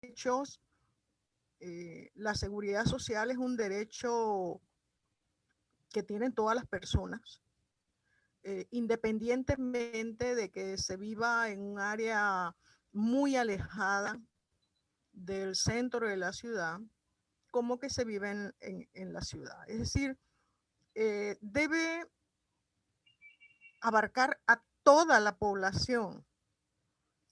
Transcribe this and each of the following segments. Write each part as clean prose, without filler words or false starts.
derechos, la seguridad social es un derecho que tienen todas las personas, independientemente de que se viva en un área muy alejada del centro de la ciudad, como que se vive en la ciudad. Es decir, debe abarcar a toda la población.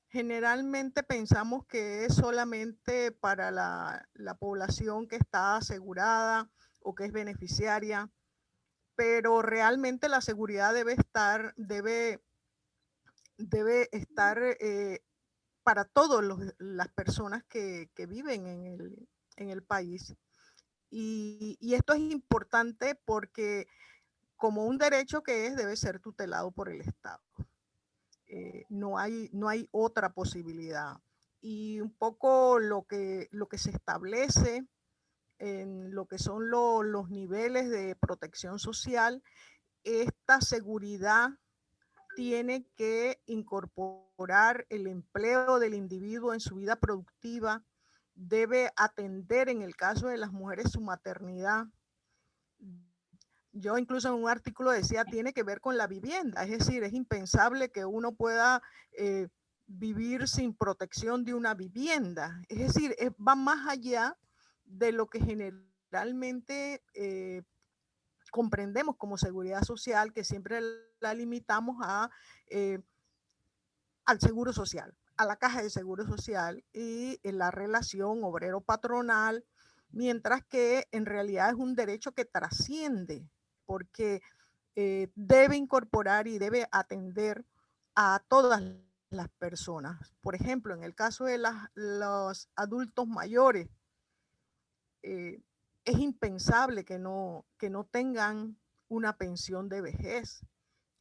Generalmente pensamos que es solamente para la población que está asegurada o que es beneficiaria, pero realmente la seguridad debe estar para todas las personas que viven en el país. Y esto es importante porque como un derecho que es, debe ser tutelado por el Estado. No hay otra posibilidad. Y un poco lo que se establece en lo que son los niveles de protección social, esta seguridad tiene que incorporar el empleo del individuo en su vida productiva, debe atender en el caso de las mujeres su maternidad. Yo incluso en un artículo decía, tiene que ver con la vivienda, es decir, es impensable que uno pueda vivir sin protección de una vivienda. Es decir, va más allá de lo que generalmente comprendemos como seguridad social, que siempre la limitamos eh, al seguro social, a la caja de seguro social y en la relación obrero-patronal, mientras que en realidad es un derecho que trasciende, porque debe incorporar y debe atender a todas las personas. Por ejemplo, en el caso de los adultos mayores, eh, es impensable que no tengan una pensión de vejez.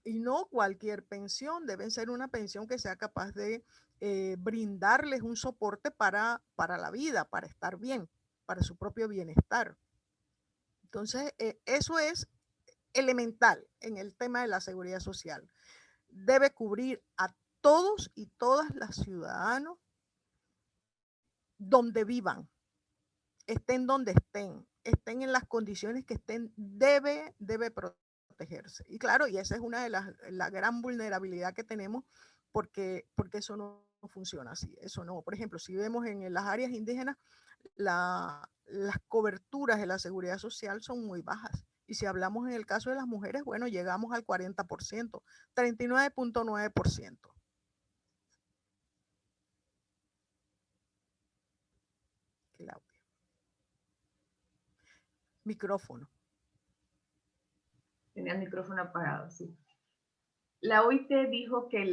Y no cualquier pensión, debe ser una pensión que sea capaz de brindarles un soporte para la vida, para estar bien, para su propio bienestar. Entonces, eso es elemental en el tema de la seguridad social. Debe cubrir a todos y todas las ciudadanos donde vivan, estén donde estén en las condiciones que estén, debe protegerse. Y claro, y esa es una de la gran vulnerabilidad que tenemos porque eso no funciona así. Eso no. Por ejemplo, si vemos en las áreas indígenas, las coberturas de la seguridad social son muy bajas. Y si hablamos en el caso de las mujeres, bueno, llegamos al 40%, 39.9%. Claudia. Micrófono. Tenía el micrófono apagado, sí. La OIT dijo que,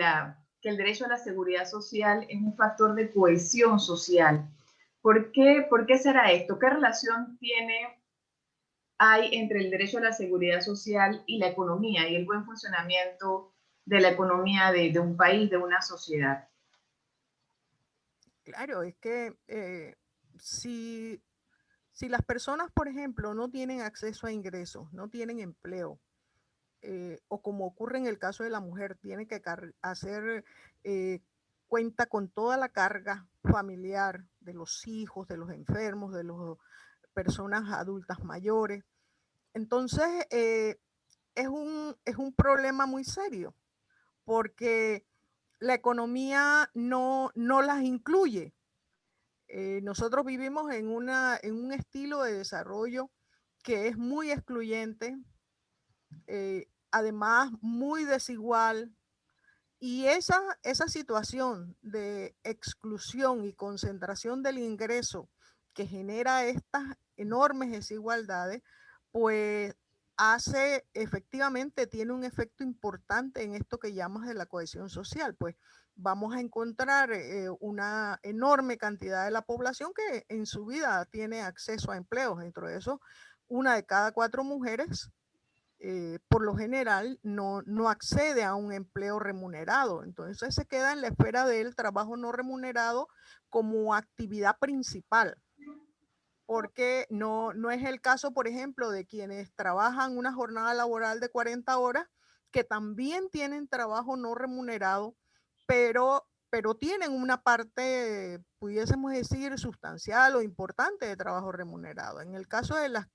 que el derecho a la seguridad social es un factor de cohesión social. ¿Por qué será esto? ¿Qué relación hay entre el derecho a la seguridad social y la economía y el buen funcionamiento de la economía de un país, de una sociedad? Claro, es que si las personas, por ejemplo, no tienen acceso a ingresos, no tienen empleo, o como ocurre en el caso de la mujer, tiene que hacer cuenta con toda la carga familiar de los hijos, de los enfermos, de las personas adultas mayores. Entonces, es un problema muy serio, porque la economía no las incluye. Nosotros vivimos en un estilo de desarrollo que es muy excluyente, además muy desigual, y esa situación de exclusión y concentración del ingreso que genera estas enormes desigualdades, pues hace efectivamente, tiene un efecto importante en esto que llamas de la cohesión social. Pues vamos a encontrar una enorme cantidad de la población que en su vida tiene acceso a empleos. Dentro de eso, una de cada 4 mujeres por lo general no accede a un empleo remunerado. Entonces se queda en la esfera del trabajo no remunerado como actividad principal, porque no es el caso, por ejemplo, de quienes trabajan una jornada laboral de 40 horas, que también tienen trabajo no remunerado, pero pero tienen una parte, pudiésemos decir, sustancial o importante de trabajo remunerado. En el caso de las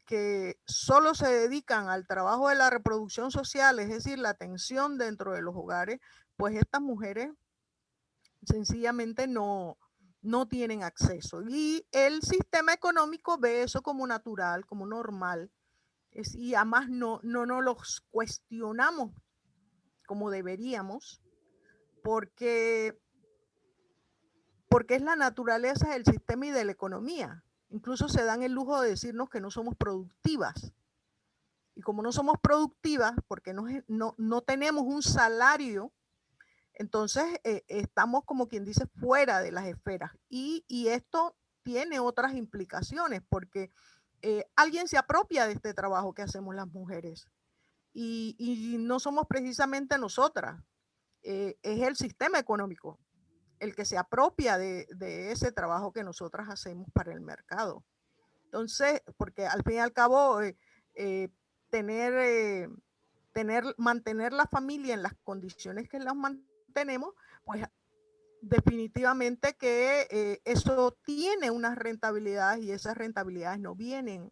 que solo se dedican al trabajo de la reproducción social, es decir, la atención dentro de los hogares, pues estas mujeres sencillamente no tienen acceso. Y el sistema económico ve eso como natural, como normal, y además no nos los cuestionamos como deberíamos, porque, porque es la naturaleza del sistema y de la economía. Incluso se dan el lujo de decirnos que no somos productivas. Y como no somos productivas, porque no tenemos un salario, entonces estamos, como quien dice, fuera de las esferas. Y esto tiene otras implicaciones, porque alguien se apropia de este trabajo que hacemos las mujeres. Y no somos precisamente nosotras, es el sistema económico el que se apropia de ese trabajo que nosotras hacemos para el mercado. Entonces, porque al fin y al cabo, eh, tener, mantener la familia en las condiciones que las mantenemos, pues definitivamente que eso tiene unas rentabilidades, y esas rentabilidades no vienen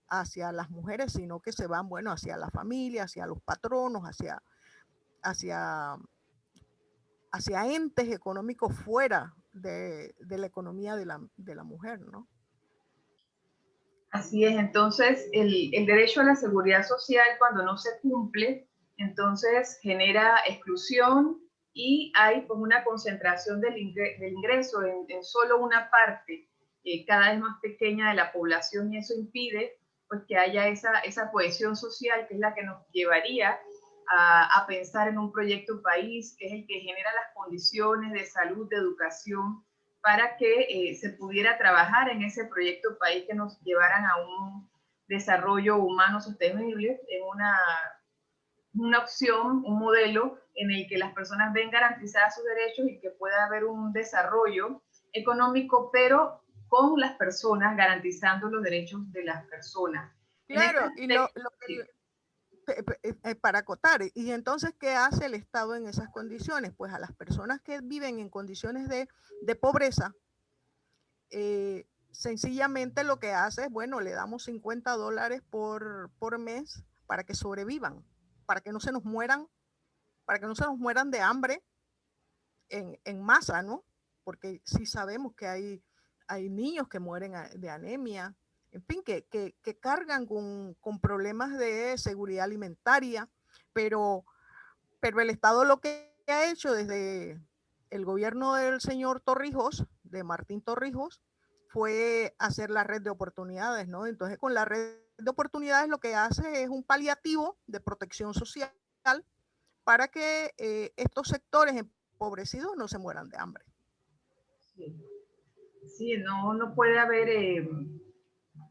hacia las mujeres, sino que se van, bueno, hacia la familia, hacia los patronos, hacia, hacia entes económicos fuera de la economía de la mujer, ¿no? Así es, entonces el derecho a la seguridad social cuando no se cumple, entonces genera exclusión y hay pues, una concentración del ingreso en solo una parte cada vez más pequeña de la población, y eso impide pues, que haya esa cohesión social que es la que nos llevaría a pensar en un proyecto país, que es el que genera las condiciones de salud, de educación, para que se pudiera trabajar en ese proyecto país que nos llevaran a un desarrollo humano sostenible, en una opción, un modelo en el que las personas ven garantizadas sus derechos y que pueda haber un desarrollo económico, pero con las personas, garantizando los derechos de las personas. En este Claro, y aspecto, sí. para acotar, y entonces, ¿qué hace el Estado en esas condiciones? Pues a las personas que viven en condiciones de pobreza, sencillamente lo que hace es, bueno, le damos $50 por mes para que sobrevivan, para que no se nos mueran, para que no se nos mueran de hambre en masa, ¿no? Porque sí sabemos que hay niños que mueren de anemia, en fin, que cargan con problemas de seguridad alimentaria, pero, pero el Estado lo que ha hecho desde el gobierno del señor Torrijos, de Martín Torrijos, fue hacer la red de oportunidades, ¿no? Entonces, con la red de oportunidades lo que hace es un paliativo de protección social para que estos sectores empobrecidos no se mueran de hambre. Sí, sí, no puede haber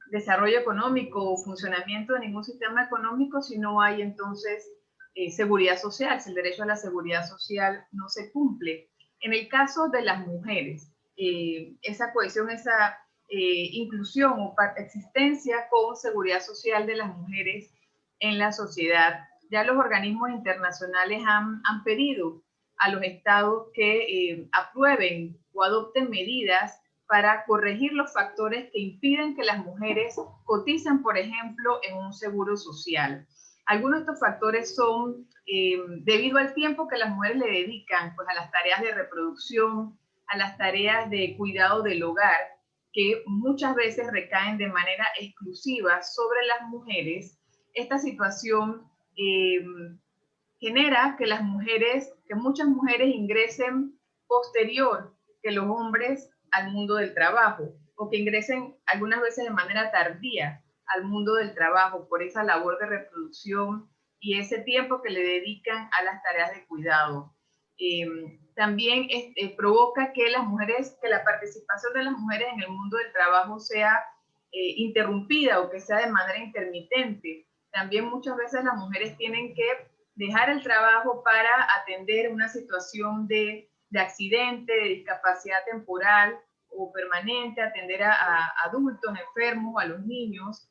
desarrollo económico o funcionamiento de ningún sistema económico si no hay entonces seguridad social, si el derecho a la seguridad social no se cumple. En el caso de las mujeres, esa cohesión, esa inclusión o existencia con seguridad social de las mujeres en la sociedad, ya los organismos internacionales han pedido a los estados que aprueben o adopten medidas para corregir los factores que impiden que las mujeres coticen, por ejemplo, en un seguro social. Algunos de estos factores son debido al tiempo que las mujeres le dedican pues, a las tareas de reproducción, a las tareas de cuidado del hogar, que muchas veces recaen de manera exclusiva sobre las mujeres. Esta situación genera que muchas mujeres ingresen posterior que los hombres al mundo del trabajo, o que ingresen algunas veces de manera tardía al mundo del trabajo por esa labor de reproducción y ese tiempo que le dedican a las tareas de cuidado. También provoca que la participación de las mujeres en el mundo del trabajo sea interrumpida o que sea de manera intermitente. También muchas veces las mujeres tienen que dejar el trabajo para atender una situación de accidente, de discapacidad temporal o permanente, atender a adultos enfermos, a los niños.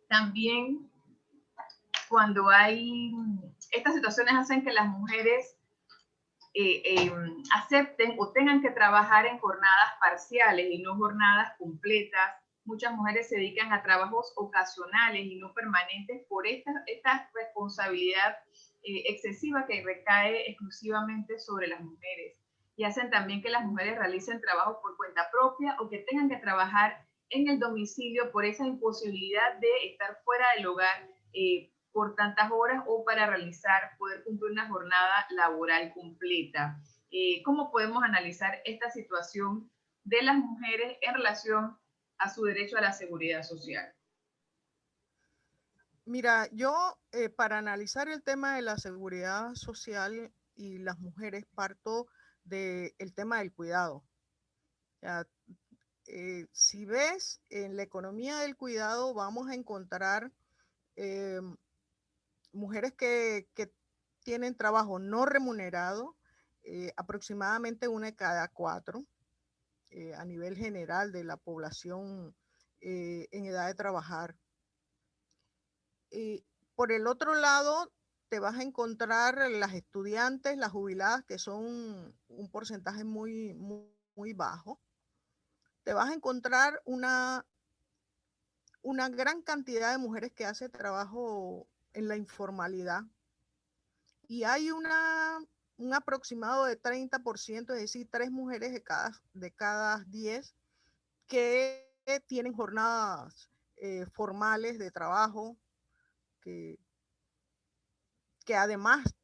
También cuando hay estas situaciones hacen que las mujeres acepten o tengan que trabajar en jornadas parciales y no jornadas completas. Muchas mujeres se dedican a trabajos ocasionales y no permanentes por esta responsabilidad excesiva que recae exclusivamente sobre las mujeres. Y hacen también que las mujeres realicen trabajos por cuenta propia o que tengan que trabajar en el domicilio por esa imposibilidad de estar fuera del hogar por tantas horas o para poder cumplir una jornada laboral completa. ¿Cómo podemos analizar esta situación de las mujeres en relación a su derecho a la seguridad social? Mira, yo para analizar el tema de la seguridad social y las mujeres parto del tema del cuidado. O sea, si ves en la economía del cuidado vamos a encontrar eh, mujeres que tienen trabajo no remunerado, aproximadamente una de cada cuatro a nivel general de la población en edad de trabajar. Y por el otro lado, te vas a encontrar las estudiantes, las jubiladas, que son un porcentaje muy bajo. Te vas a encontrar una gran cantidad de mujeres que hace trabajo en la informalidad. Y hay un aproximado de 30%, es decir, 3 mujeres de cada 10 que tienen jornadas formales de trabajo, que, que además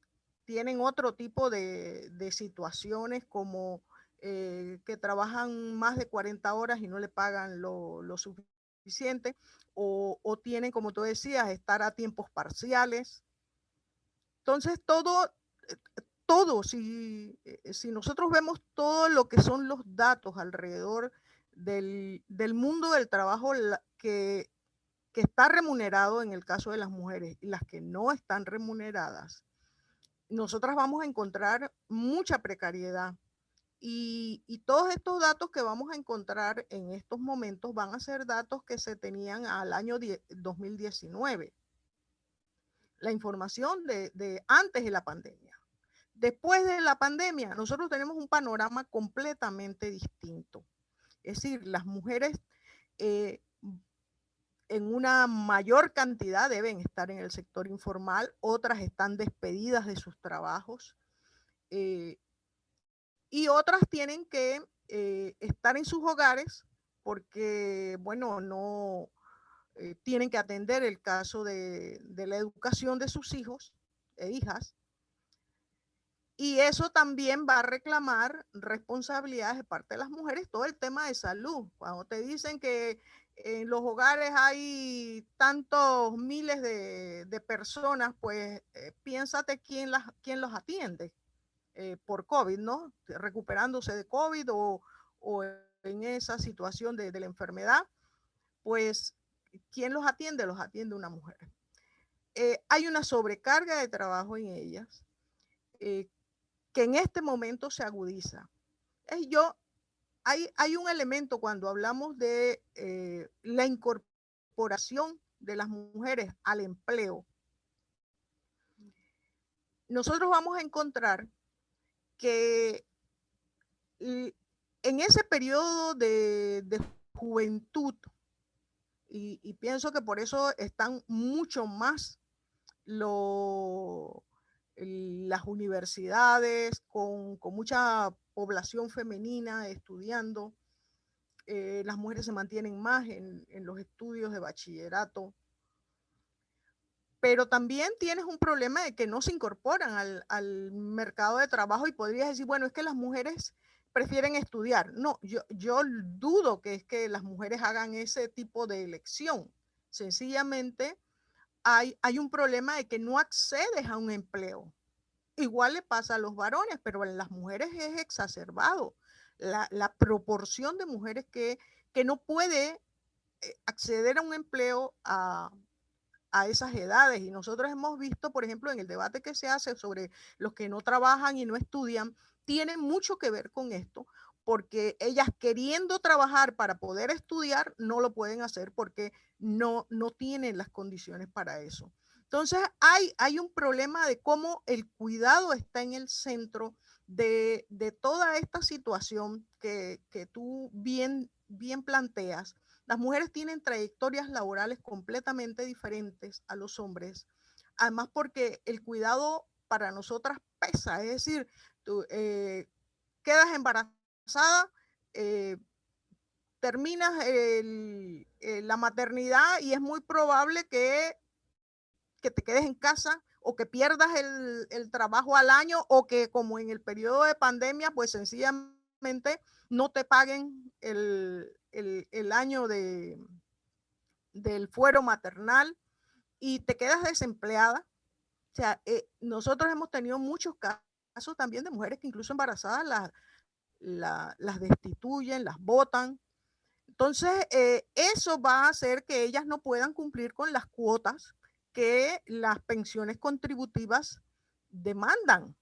tienen otro tipo de situaciones como que trabajan más de 40 horas y no le pagan lo suficiente, o tienen, como tú decías, estar a tiempos parciales. Entonces, si nosotros vemos todo lo que son los datos alrededor del mundo del trabajo que está remunerado en el caso de las mujeres y las que no están remuneradas, nosotras vamos a encontrar mucha precariedad. Y todos estos datos que vamos a encontrar en estos momentos van a ser datos que se tenían al año 2019. La información de antes de la pandemia. Después de la pandemia, nosotros tenemos un panorama completamente distinto. Es decir, las mujeres eh, en una mayor cantidad deben estar en el sector informal, otras están despedidas de sus trabajos y otras tienen que estar en sus hogares porque, bueno, no tienen que atender el caso de la educación de sus hijos e hijas. Y eso también va a reclamar responsabilidades de parte de las mujeres, todo el tema de salud. Cuando te dicen que en los hogares hay tantos miles de personas, pues piénsate quién los atiende por COVID, ¿no? Recuperándose de COVID o en esa situación de la enfermedad, pues ¿quién los atiende? Los atiende una mujer. Hay una sobrecarga de trabajo en ellas. Que en este momento se agudiza. Hay un elemento cuando hablamos de la incorporación de las mujeres al empleo. Nosotros vamos a encontrar que en ese periodo de juventud, y pienso que por eso están mucho más las universidades con mucha población femenina estudiando. Las mujeres se mantienen más en los estudios de bachillerato. Pero también tienes un problema de que no se incorporan al mercado de trabajo y podrías decir, bueno, es que las mujeres prefieren estudiar. No, yo dudo que es que las mujeres hagan ese tipo de elección. Sencillamente hay un problema de que no accedes a un empleo. Igual le pasa a los varones, pero en las mujeres es exacerbado. La proporción de mujeres que no puede acceder a un empleo a esas edades. Y nosotros hemos visto, por ejemplo, en el debate que se hace sobre los que no trabajan y no estudian, tiene mucho que ver con esto, porque ellas queriendo trabajar para poder estudiar, no lo pueden hacer porque no tienen las condiciones para eso. Entonces hay un problema de cómo el cuidado está en el centro de toda esta situación que tú bien planteas, las mujeres tienen trayectorias laborales completamente diferentes a los hombres, además porque el cuidado para nosotras pesa, es decir, tú quedas embarazada, terminas la maternidad y es muy probable que te quedes en casa o que pierdas el trabajo al año o que como en el periodo de pandemia, pues sencillamente no te paguen el año del fuero maternal y te quedas desempleada. O sea, nosotros hemos tenido muchos casos también de mujeres que incluso embarazadas las destituyen, las botan. Entonces, eso va a hacer que ellas no puedan cumplir con las cuotas que las pensiones contributivas demandan.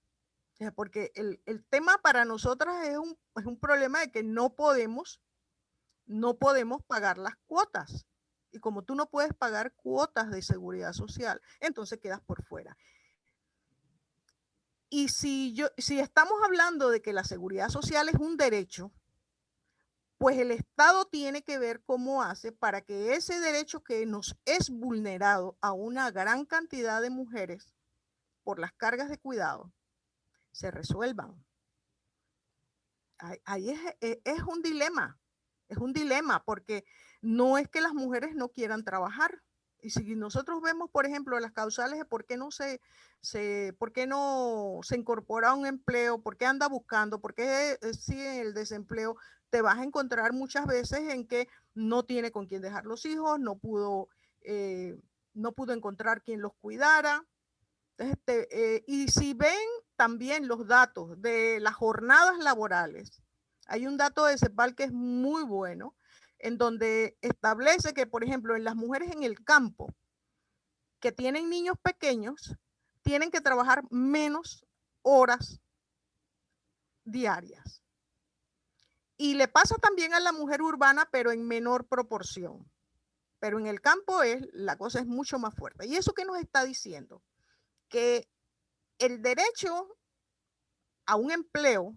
O sea, porque el tema para nosotras es un problema de que no podemos pagar las cuotas. Y como tú no puedes pagar cuotas de seguridad social, entonces quedas por fuera. Y si estamos hablando de que la seguridad social es un derecho, pues el Estado tiene que ver cómo hace para que ese derecho que nos es vulnerado a una gran cantidad de mujeres por las cargas de cuidado se resuelvan. Ahí es un dilema porque no es que las mujeres no quieran trabajar. Y si nosotros vemos, por ejemplo, las causales de por qué no se incorpora a un empleo, por qué anda buscando, por qué sigue el desempleo, te vas a encontrar muchas veces en que no tiene con quién dejar los hijos, eh, no pudo encontrar quien los cuidara. Entonces, y si ven también los datos de las jornadas laborales, hay un dato de CEPAL que es muy bueno, en donde establece que, por ejemplo, en las mujeres en el campo que tienen niños pequeños, tienen que trabajar menos horas diarias. Y le pasa también a la mujer urbana, pero en menor proporción. Pero en el campo la cosa es mucho más fuerte. ¿Y eso qué nos está diciendo? Que el derecho a un empleo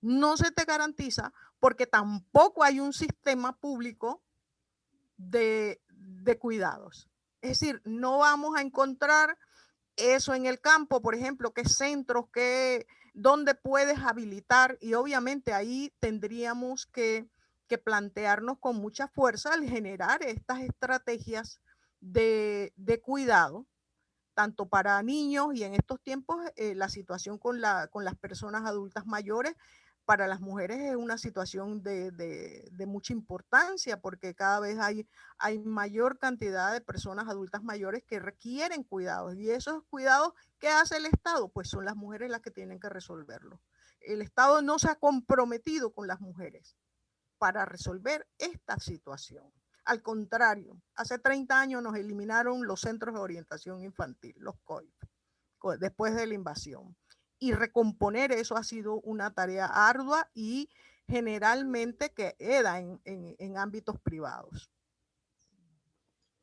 no se te garantiza porque tampoco hay un sistema público de cuidados. Es decir, no vamos a encontrar eso en el campo, por ejemplo, qué centros, dónde puedes habilitar, y obviamente ahí tendríamos que plantearnos con mucha fuerza al generar estas estrategias de cuidado, tanto para niños y en estos tiempos la situación con las personas adultas mayores. Para las mujeres es una situación de mucha importancia porque cada vez hay mayor cantidad de personas adultas mayores que requieren cuidados. Y esos cuidados, ¿qué hace el Estado? Pues son las mujeres las que tienen que resolverlo. El Estado no se ha comprometido con las mujeres para resolver esta situación. Al contrario, hace 30 años nos eliminaron los centros de orientación infantil, los COIP, después de la invasión. Y recomponer eso ha sido una tarea ardua y generalmente queda en ámbitos privados.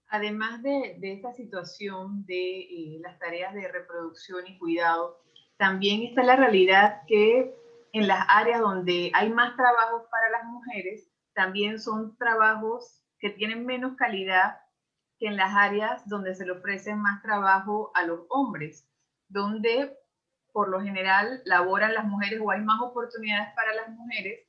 Además de esta situación de las tareas de reproducción y cuidado, también está la realidad que en las áreas donde hay más trabajos para las mujeres, también son trabajos que tienen menos calidad que en las áreas donde se le ofrece más trabajo a los hombres, donde por lo general laboran las mujeres o hay más oportunidades para las mujeres,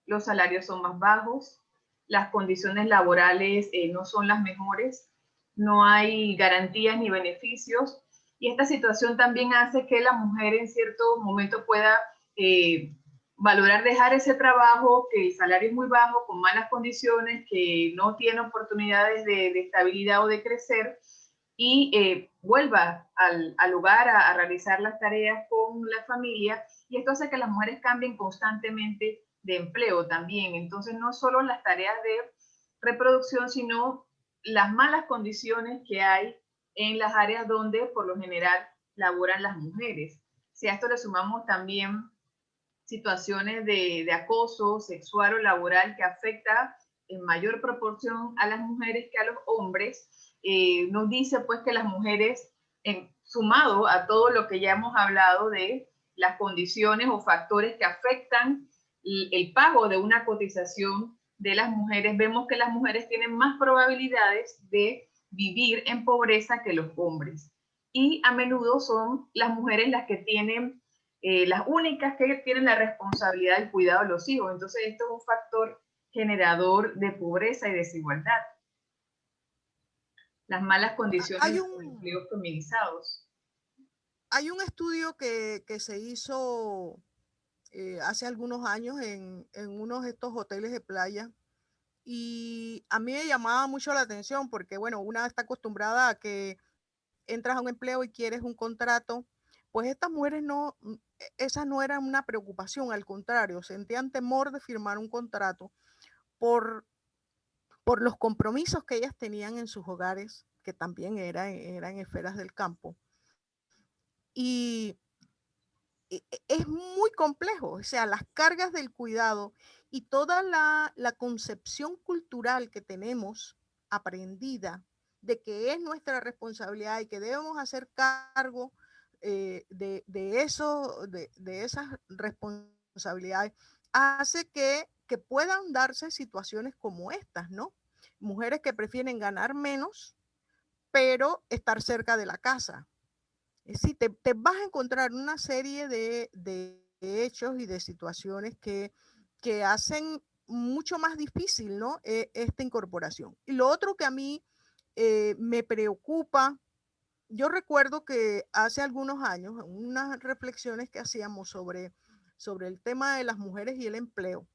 los salarios son más bajos, las condiciones laborales no son las mejores, no hay garantías ni beneficios, y esta situación también hace que la mujer en cierto momento pueda valorar dejar ese trabajo, que el salario es muy bajo, con malas condiciones, que no tiene oportunidades de estabilidad o de crecer, y vuelva al hogar a realizar las tareas con la familia, y esto hace que las mujeres cambien constantemente de empleo también. Entonces, no solo las tareas de reproducción, sino las malas condiciones que hay en las áreas donde por lo general laboran las mujeres. Si a esto le sumamos también situaciones de acoso sexual o laboral que afecta en mayor proporción a las mujeres que a los hombres, nos dice pues que las mujeres, sumado a todo lo que ya hemos hablado de las condiciones o factores que afectan el pago de una cotización de las mujeres, vemos que las mujeres tienen más probabilidades de vivir en pobreza que los hombres. Y a menudo son las mujeres las que tienen, las únicas que tienen la responsabilidad del cuidado de los hijos. Entonces esto es un factor generador de pobreza y desigualdad. Las malas condiciones Hay de los empleos feminizados. hay un estudio que se hizo hace algunos años en uno de estos hoteles de playa y a mí me llamaba mucho la atención porque, bueno, una está acostumbrada a que entras a un empleo y quieres un contrato, pues estas mujeres no, esa no era una preocupación, al contrario, sentían temor de firmar un contrato por, por los compromisos que ellas tenían en sus hogares, que también eran esferas del campo. Y es muy complejo, o sea, las cargas del cuidado y toda la concepción cultural que tenemos aprendida de que es nuestra responsabilidad y que debemos hacer cargo de esas responsabilidades, hace que puedan darse situaciones como estas, ¿no? Mujeres que prefieren ganar menos, pero estar cerca de la casa. Sí, te vas a encontrar una serie de hechos y de situaciones que hacen mucho más difícil, ¿no? Esta incorporación. Y lo otro que a mí me preocupa, yo recuerdo que hace algunos años, unas reflexiones que hacíamos sobre el tema de las mujeres y el empleo,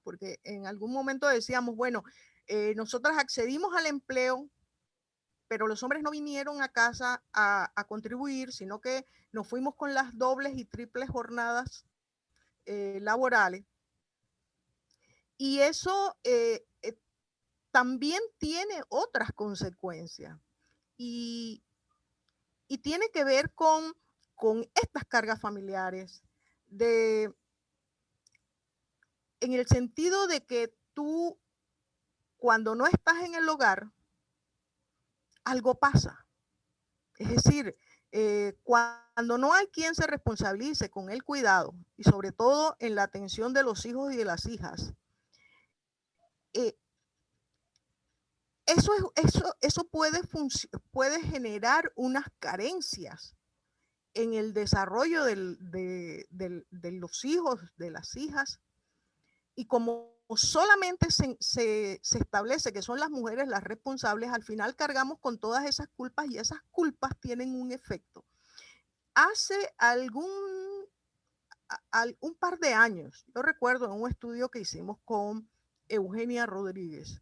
porque en algún momento decíamos, bueno, nosotras accedimos al empleo, pero los hombres no vinieron a casa a contribuir, sino que nos fuimos con las dobles y triples jornadas laborales. Y eso también tiene otras consecuencias y, y tiene que ver con estas cargas familiares, de, en el sentido de que tú, cuando no estás en el hogar, algo pasa. Es decir, cuando no hay quien se responsabilice con el cuidado y sobre todo en la atención de los hijos y de las hijas, eh, eso puede generar unas carencias en el desarrollo de los hijos, de las hijas, y como solamente se establece que son las mujeres las responsables, al final cargamos con todas esas culpas y esas culpas tienen un efecto. Hace un par de años, yo recuerdo en un estudio que hicimos con Eugenia Rodríguez,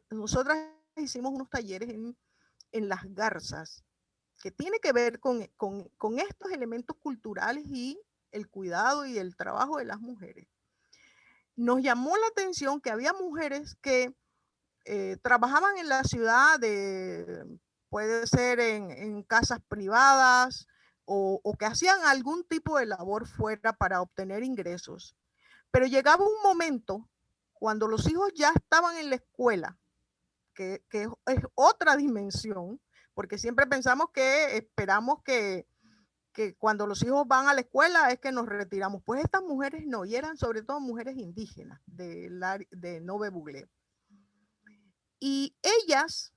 nosotras hicimos unos talleres en Las Garzas, que tiene que ver con estos elementos culturales y el cuidado y el trabajo de las mujeres. Nos llamó la atención que había mujeres que trabajaban en la ciudad, puede ser en casas privadas o que hacían algún tipo de labor fuera para obtener ingresos. Pero llegaba un momento cuando los hijos ya estaban en la escuela, que es otra dimensión, porque siempre pensamos que esperamos que cuando los hijos van a la escuela es que nos retiramos. Pues estas mujeres no, y eran sobre todo mujeres indígenas de Nove Buglé. Y ellas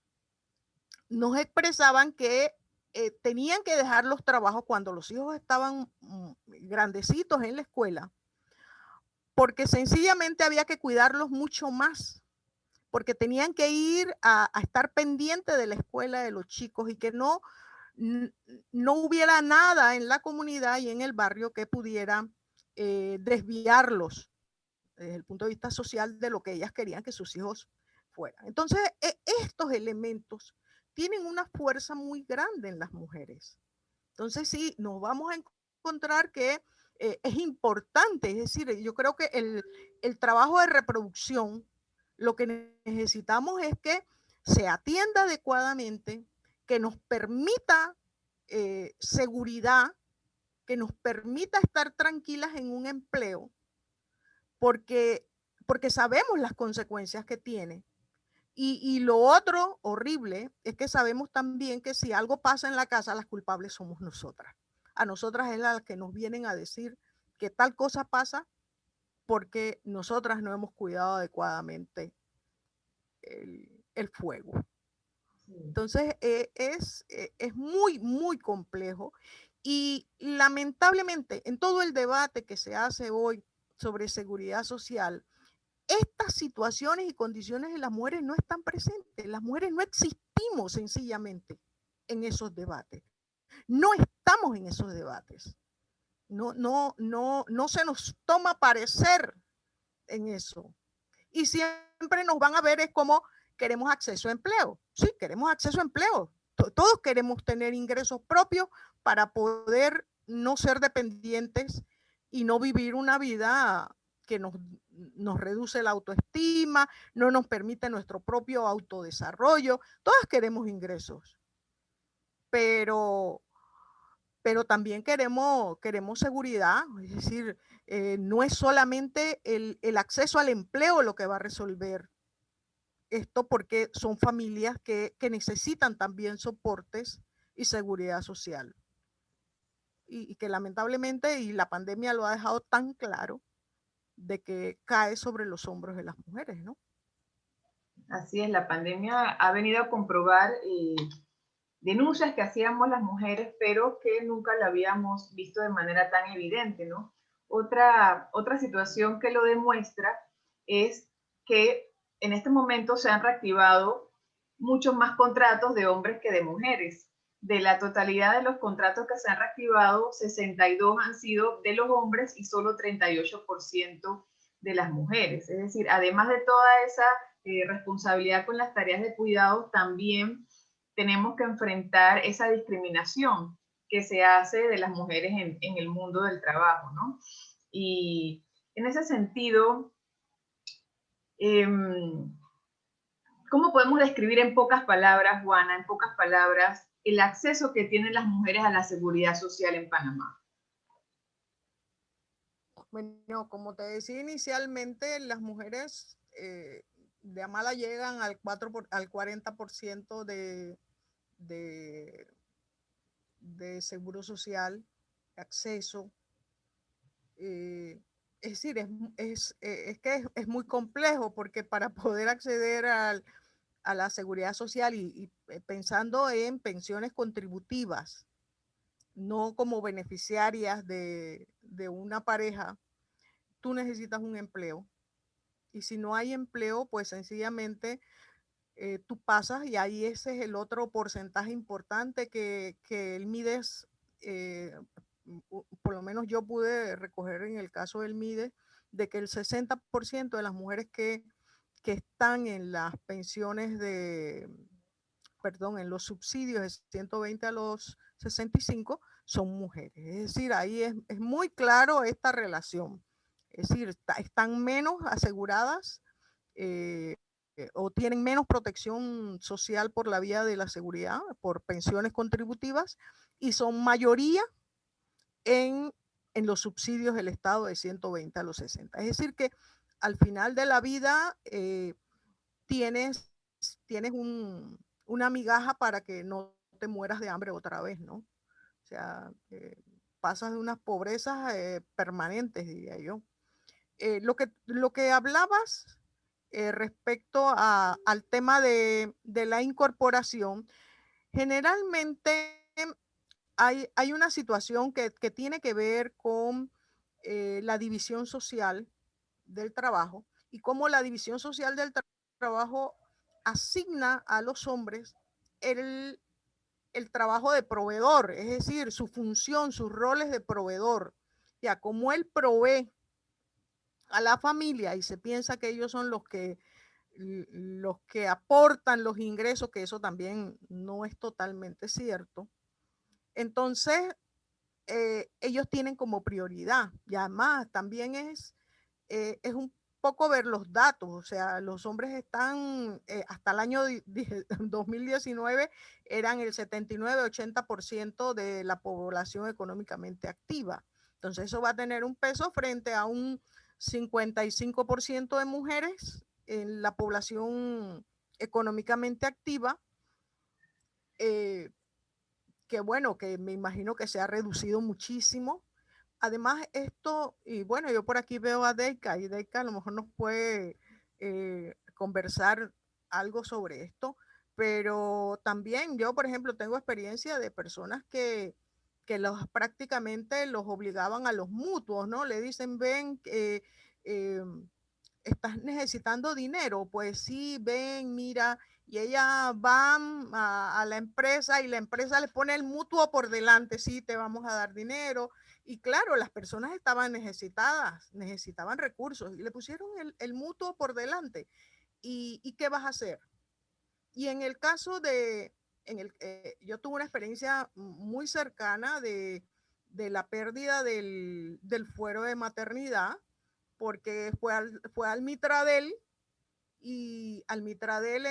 nos expresaban que tenían que dejar los trabajos cuando los hijos estaban grandecitos en la escuela, porque sencillamente había que cuidarlos mucho más, porque tenían que ir a estar pendiente de la escuela de los chicos y que no hubiera nada en la comunidad y en el barrio que pudiera desviarlos desde el punto de vista social de lo que ellas querían que sus hijos fueran. Entonces, estos elementos tienen una fuerza muy grande en las mujeres. Entonces, sí, nos vamos a encontrar que es importante, es decir, yo creo que el trabajo de reproducción, lo que necesitamos es que se atienda adecuadamente, que nos permita seguridad, que nos permita estar tranquilas en un empleo, porque sabemos las consecuencias que tiene. Y lo otro horrible es que sabemos también que si algo pasa en la casa, las culpables somos nosotras. a nosotras es la que nos vienen a decir que tal cosa pasa porque nosotras no hemos cuidado adecuadamente el fuego. Entonces, es muy, muy complejo y lamentablemente en todo el debate que se hace hoy sobre seguridad social, estas situaciones y condiciones de las mujeres no están presentes. Las mujeres no existimos sencillamente en esos debates. No estamos en esos debates. No se nos toma parecer en eso. Y siempre nos van a ver es como queremos acceso a empleo. Sí, queremos acceso a empleo. Todos queremos tener ingresos propios para poder no ser dependientes y no vivir una vida que nos reduce la autoestima, no nos permite nuestro propio autodesarrollo. Todas queremos ingresos, pero también queremos seguridad, es decir, no es solamente el acceso al empleo lo que va a resolver esto, porque son familias que necesitan también soportes y seguridad social. Y que lamentablemente, y la pandemia lo ha dejado tan claro, de que cae sobre los hombros de las mujeres, ¿no? Así es, la pandemia ha venido a comprobar denuncias que hacíamos las mujeres, pero que nunca la habíamos visto de manera tan evidente, ¿no? Otra situación que lo demuestra es que en este momento se han reactivado muchos más contratos de hombres que de mujeres. De la totalidad de los contratos que se han reactivado, 62 han sido de los hombres y solo 38% de las mujeres. Es decir, además de toda esa responsabilidad con las tareas de cuidado, también tenemos que enfrentar esa discriminación que se hace de las mujeres en el mundo del trabajo, ¿no? Y en ese sentido, ¿cómo podemos describir en pocas palabras, Juana, en pocas palabras, el acceso que tienen las mujeres a la seguridad social en Panamá? Bueno, como te decía inicialmente, las mujeres de Amala llegan al 40% de, de seguro social, acceso. Es decir, es que es muy complejo porque para poder acceder a la seguridad social y pensando en pensiones contributivas, no como beneficiarias de una pareja, tú necesitas un empleo. Y si no hay empleo, pues sencillamente tú pasas y ahí ese es el otro porcentaje importante que el MIDES, por lo menos yo pude recoger en el caso del MIDES, de que el 60% de las mujeres que están en las pensiones en los subsidios de 120 a los 65 son mujeres. Es decir, ahí es muy claro esta relación. Es decir, están menos aseguradas eh, o tienen menos protección social por la vía de la seguridad, por pensiones contributivas, y son mayoría en, en los subsidios del Estado de 120 a los 60. Es decir, que al final de la vida tienes una migaja para que no te mueras de hambre otra vez, ¿no? O sea, pasas de unas pobrezas permanentes, diría yo. Lo que hablabas respecto al tema de la incorporación, generalmente hay una situación que tiene que ver con la división social del trabajo y cómo la división social del trabajo asigna a los hombres el, el trabajo de proveedor, es decir, su función, sus roles de proveedor. Ya, como él provee a la familia y se piensa que ellos son los que aportan los ingresos, que eso también no es totalmente cierto. Entonces, ellos tienen como prioridad. Y además, también es un poco ver los datos, o sea, los hombres están, hasta el año 2019, eran el 79-80% de la población económicamente activa. Entonces, eso va a tener un peso frente a un 55% de mujeres en la población económicamente activa, eh, que bueno, que me imagino que se ha reducido muchísimo. Además, esto, y bueno, yo por aquí veo a Deika, y Deika a lo mejor nos puede conversar algo sobre esto, pero también yo, por ejemplo, tengo experiencia de personas que prácticamente los obligaban a los mutuos, ¿no? Le dicen, ven, estás necesitando dinero, pues sí, ven, mira, y ella va a la empresa y la empresa le pone el mutuo por delante, sí, te vamos a dar dinero. Y claro, las personas estaban necesitadas, necesitaban recursos y le pusieron el mutuo por delante. ¿Y qué vas a hacer? Y en el caso yo tuve una experiencia muy cercana de la pérdida del fuero de maternidad, porque fue al Mitradel, y al Mitradel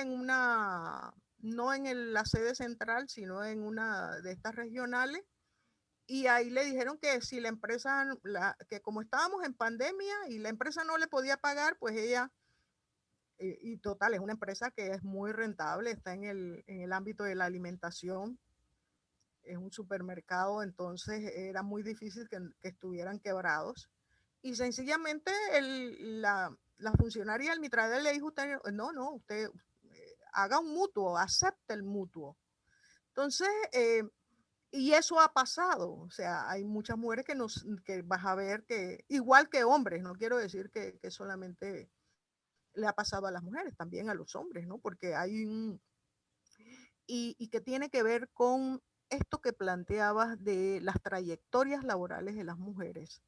no en la sede central, sino en una de estas regionales, y ahí le dijeron que si la empresa, que como estábamos en pandemia y la empresa no le podía pagar, pues ella, y total, es una empresa que es muy rentable, está en el ámbito de la alimentación, es un supermercado, entonces era muy difícil que estuvieran quebrados. Y sencillamente la funcionaria del Mitradel le dijo, usted, no, usted haga un mutuo, acepte el mutuo. Entonces, y eso ha pasado, o sea, hay muchas mujeres que vas a ver que, igual que hombres, no quiero decir que solamente le ha pasado a las mujeres, también a los hombres, ¿no? Porque hay y que tiene que ver con esto que planteabas de las trayectorias laborales de las mujeres,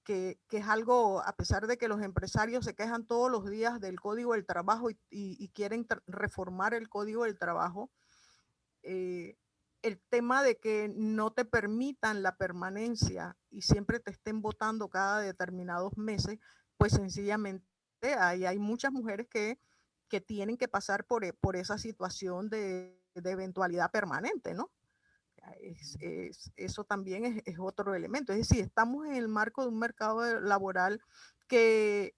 que es algo, a pesar de que los empresarios se quejan todos los días del Código del Trabajo y quieren reformar el Código del Trabajo, eh, el tema de que no te permitan la permanencia y siempre te estén votando cada determinados meses, pues sencillamente hay muchas mujeres que tienen que pasar por esa situación de eventualidad permanente, ¿no? Eso también es otro elemento. Es decir, estamos en el marco de un mercado laboral que,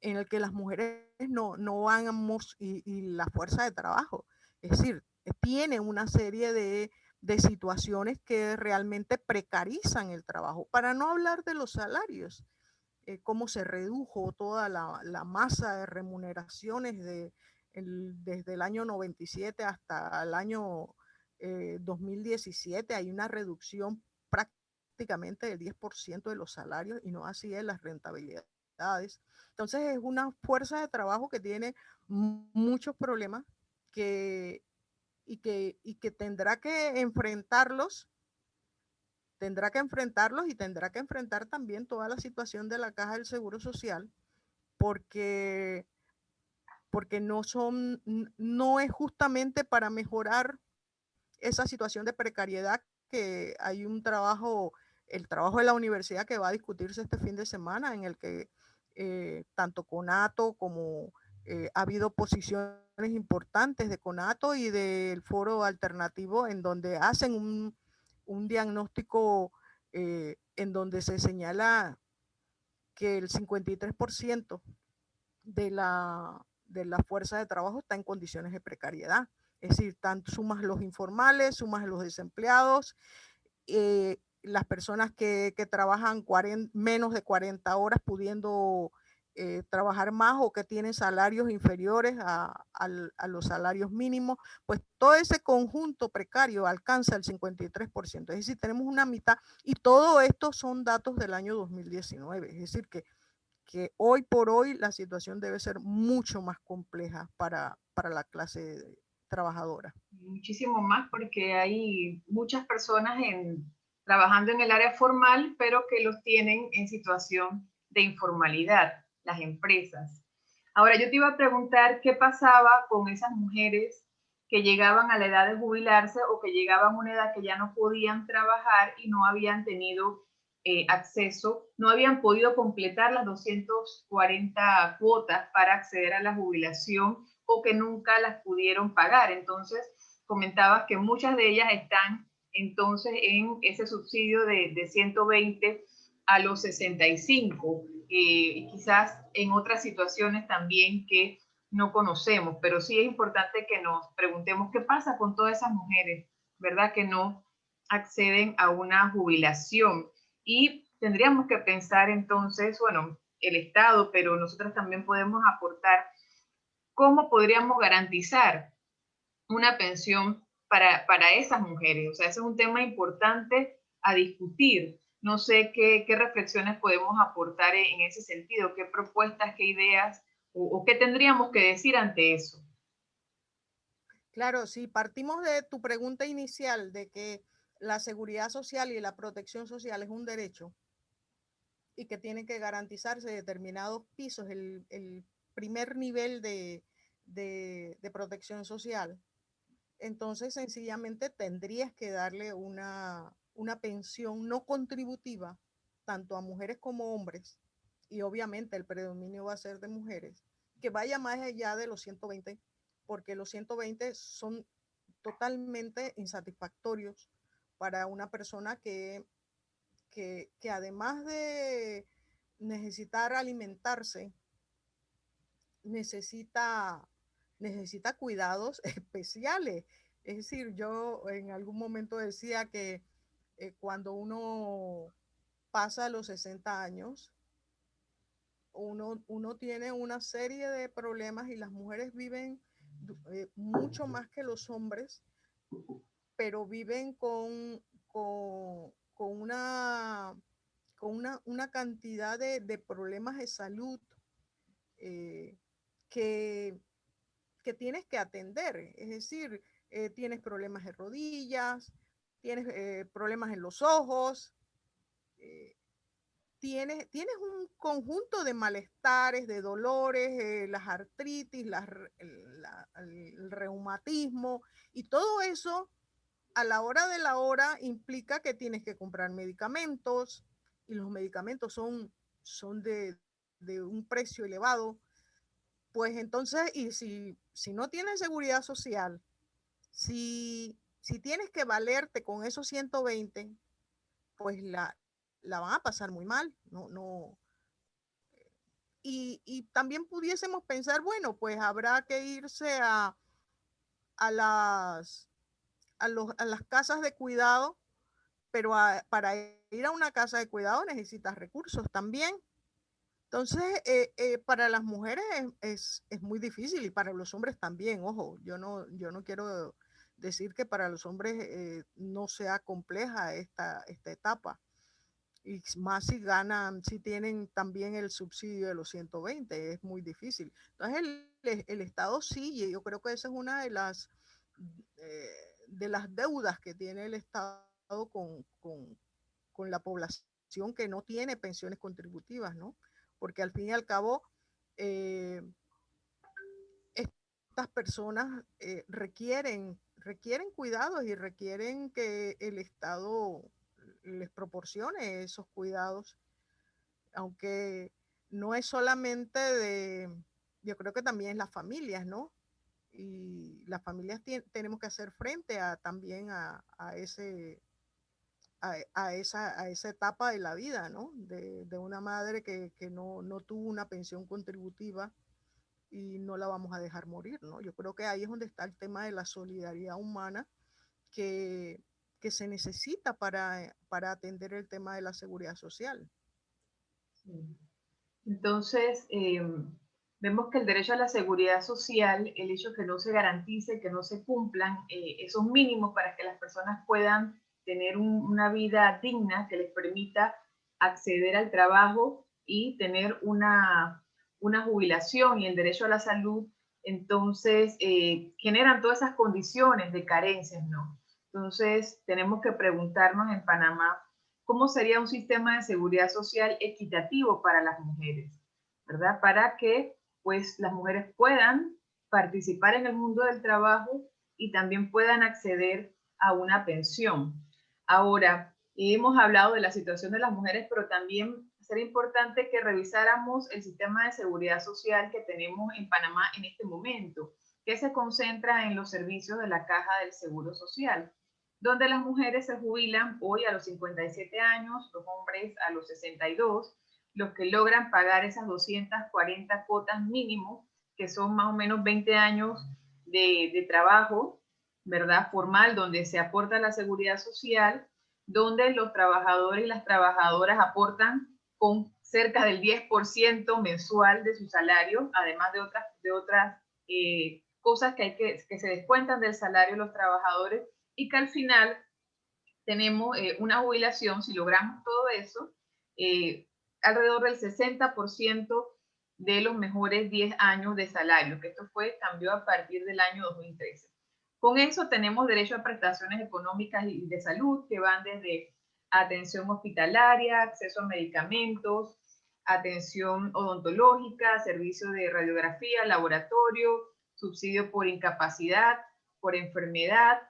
en el que las mujeres no vamos y la fuerza de trabajo. Es decir, tiene una serie de situaciones que realmente precarizan el trabajo, para no hablar de los salarios, cómo se redujo toda la masa de remuneraciones desde el año 97 hasta el año 2017. Hay una reducción prácticamente del 10% de los salarios y no así de las rentabilidades. Entonces es una fuerza de trabajo que tiene muchos problemas que, y que tendrá que enfrentar también toda la situación de la Caja del Seguro Social, porque, porque no es justamente para mejorar esa situación de precariedad, que hay el trabajo de la universidad que va a discutirse este fin de semana, en el que tanto CONATO como ha habido posiciones importantes de CONATO y del Foro Alternativo, en donde hacen un diagnóstico en donde se señala que el 53% de la fuerza de trabajo está en condiciones de precariedad. Es decir, sumas los informales, sumas los desempleados, las personas que trabajan menos de 40 horas pudiendo trabajar más, o que tienen salarios inferiores a los salarios mínimos, pues todo ese conjunto precario alcanza el 53%. Es decir, tenemos una mitad, y todo esto son datos del año 2019. Es decir, que hoy por hoy la situación debe ser mucho más compleja para la clase trabajadora. Muchísimo más, porque hay muchas personas trabajando en el área formal, pero que los tienen en situación de informalidad, las empresas. Ahora, yo te iba a preguntar qué pasaba con esas mujeres que llegaban a la edad de jubilarse, o que llegaban a una edad que ya no podían trabajar y no habían tenido acceso, no habían podido completar las 240 cuotas para acceder a la jubilación, o que nunca las pudieron pagar. Entonces, comentabas que muchas de ellas están entonces en ese subsidio de 120 a los 65, quizás en otras situaciones también que no conocemos, pero sí es importante que nos preguntemos qué pasa con todas esas mujeres, ¿verdad? Que no acceden a una jubilación. Y tendríamos que pensar entonces, bueno, el Estado, pero nosotros también podemos aportar cómo podríamos garantizar una pensión para esas mujeres. O sea, ese es un tema importante a discutir. No sé qué reflexiones podemos aportar en ese sentido, qué propuestas, qué ideas o qué tendríamos que decir ante eso. Claro, si partimos de tu pregunta inicial de que la seguridad social y la protección social es un derecho y que tienen que garantizarse determinados pisos, el primer nivel de protección social, entonces sencillamente tendrías que darle una pensión no contributiva tanto a mujeres como hombres, y obviamente el predominio va a ser de mujeres, que vaya más allá de los 120, porque los 120 son totalmente insatisfactorios para una persona que además de necesitar alimentarse, necesita, necesita cuidados especiales. Es decir, yo en algún momento decía que cuando uno pasa los 60 años, uno tiene una serie de problemas y las mujeres viven mucho más que los hombres, pero viven con una cantidad de problemas de salud eh, que, que tienes que atender. Es decir, tienes problemas de rodillas, tienes problemas en los ojos, eh, tienes un conjunto de malestares, de dolores, las artritis, el reumatismo, y todo eso a la hora de la hora implica que tienes que comprar medicamentos, y los medicamentos son de un precio elevado. Pues entonces, y si no tienes seguridad social, si tienes que valerte con esos 120, pues la van a pasar muy mal. No, no. Y también pudiésemos pensar, bueno, pues habrá que irse a las, a las casas de cuidado, pero para ir a una casa de cuidado necesitas recursos también. Entonces, para las mujeres es muy difícil, y para los hombres también. Ojo, yo no quiero decir que para los hombres no sea compleja esta etapa, y más si ganan, si tienen también el subsidio de los 120, es muy difícil. Entonces, el Estado sí, y yo creo que esa es una de las deudas que tiene el Estado con la población que no tiene pensiones contributivas, ¿no? Porque al fin y al cabo, eh, estas personas requieren cuidados y requieren que el Estado les proporcione esos cuidados, aunque no es solamente yo creo que también es las familias, ¿no? Y las familias tenemos que hacer frente también a esa etapa de la vida, ¿no? De una madre que no tuvo una pensión contributiva y no la vamos a dejar morir, ¿no? Yo creo que ahí es donde está el tema de la solidaridad humana que, que se necesita para atender el tema de la seguridad social. Entonces, vemos que el derecho a la seguridad social, el hecho que no se garantice, que no se cumplan esos mínimos para que las personas puedan tener una vida digna que les permita acceder al trabajo y tener una jubilación, y el derecho a la salud, entonces generan todas esas condiciones de carencias, ¿no? Entonces, tenemos que preguntarnos en Panamá, ¿cómo sería un sistema de seguridad social equitativo para las mujeres? ¿Verdad? Para que pues las mujeres puedan participar en el mundo del trabajo y también puedan acceder a una pensión. Ahora, hemos hablado de la situación de las mujeres, pero también sería importante que revisáramos el sistema de seguridad social que tenemos en Panamá en este momento, que se concentra en los servicios de la Caja del Seguro Social, donde las mujeres se jubilan hoy a los 57 años, los hombres a los 62, los que logran pagar esas 240 cuotas mínimo, que son más o menos 20 años de trabajo, ¿verdad? Formal, donde se aporta a la seguridad social, donde los trabajadores y las trabajadoras aportan con cerca del 10% mensual de su salario, además de otras cosas que se descuentan del salario de los trabajadores, y que al final tenemos una jubilación, si logramos todo eso, alrededor del 60% de los mejores 10 años de salario, que esto cambió a partir del año 2013. Con eso tenemos derecho a prestaciones económicas y de salud que van desde atención hospitalaria, acceso a medicamentos, atención odontológica, servicio de radiografía, laboratorio, subsidio por incapacidad, por enfermedad,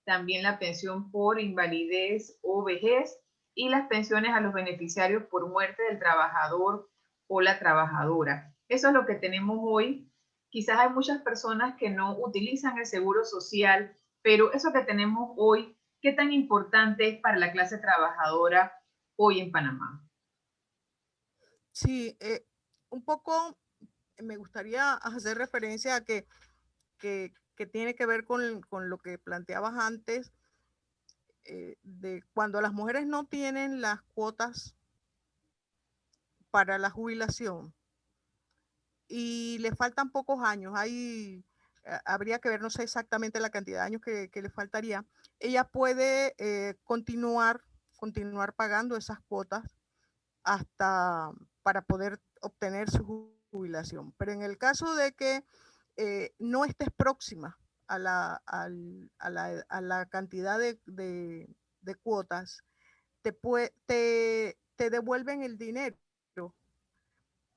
también la pensión por invalidez o vejez y las pensiones a los beneficiarios por muerte del trabajador o la trabajadora. Eso es lo que tenemos hoy. Quizás hay muchas personas que no utilizan el seguro social, pero eso que tenemos hoy, ¿qué tan importante es para la clase trabajadora hoy en Panamá? Sí, un poco me gustaría hacer referencia a que tiene que ver con lo que planteabas antes, de cuando las mujeres no tienen las cuotas para la jubilación y le faltan pocos años, habría que ver, no sé exactamente la cantidad de años que le faltaría, ella puede continuar pagando esas cuotas hasta para poder obtener su jubilación. Pero en el caso de que no estés próxima a la cantidad de cuotas, te devuelven el dinero.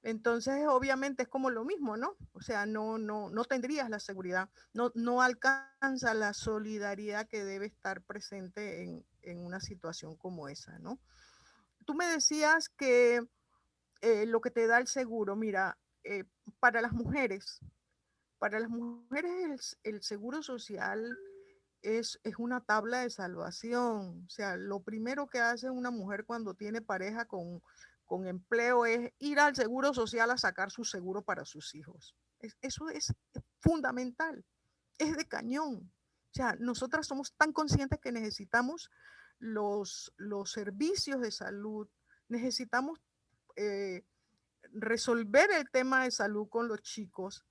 Entonces, obviamente es como lo mismo, ¿no? O sea, no tendrías la seguridad, no alcanza la solidaridad que debe estar presente en una situación como esa, ¿no? Tú me decías que lo que te da el seguro, mira, eh, para las mujeres, para las mujeres el seguro social es una tabla de salvación. O sea, lo primero que hace una mujer cuando tiene pareja con empleo es ir al seguro social a sacar su seguro para sus hijos. Eso es fundamental, es de cañón. O sea, nosotras somos tan conscientes que necesitamos los servicios de salud, necesitamos eh, resolver el tema de salud con los chicos,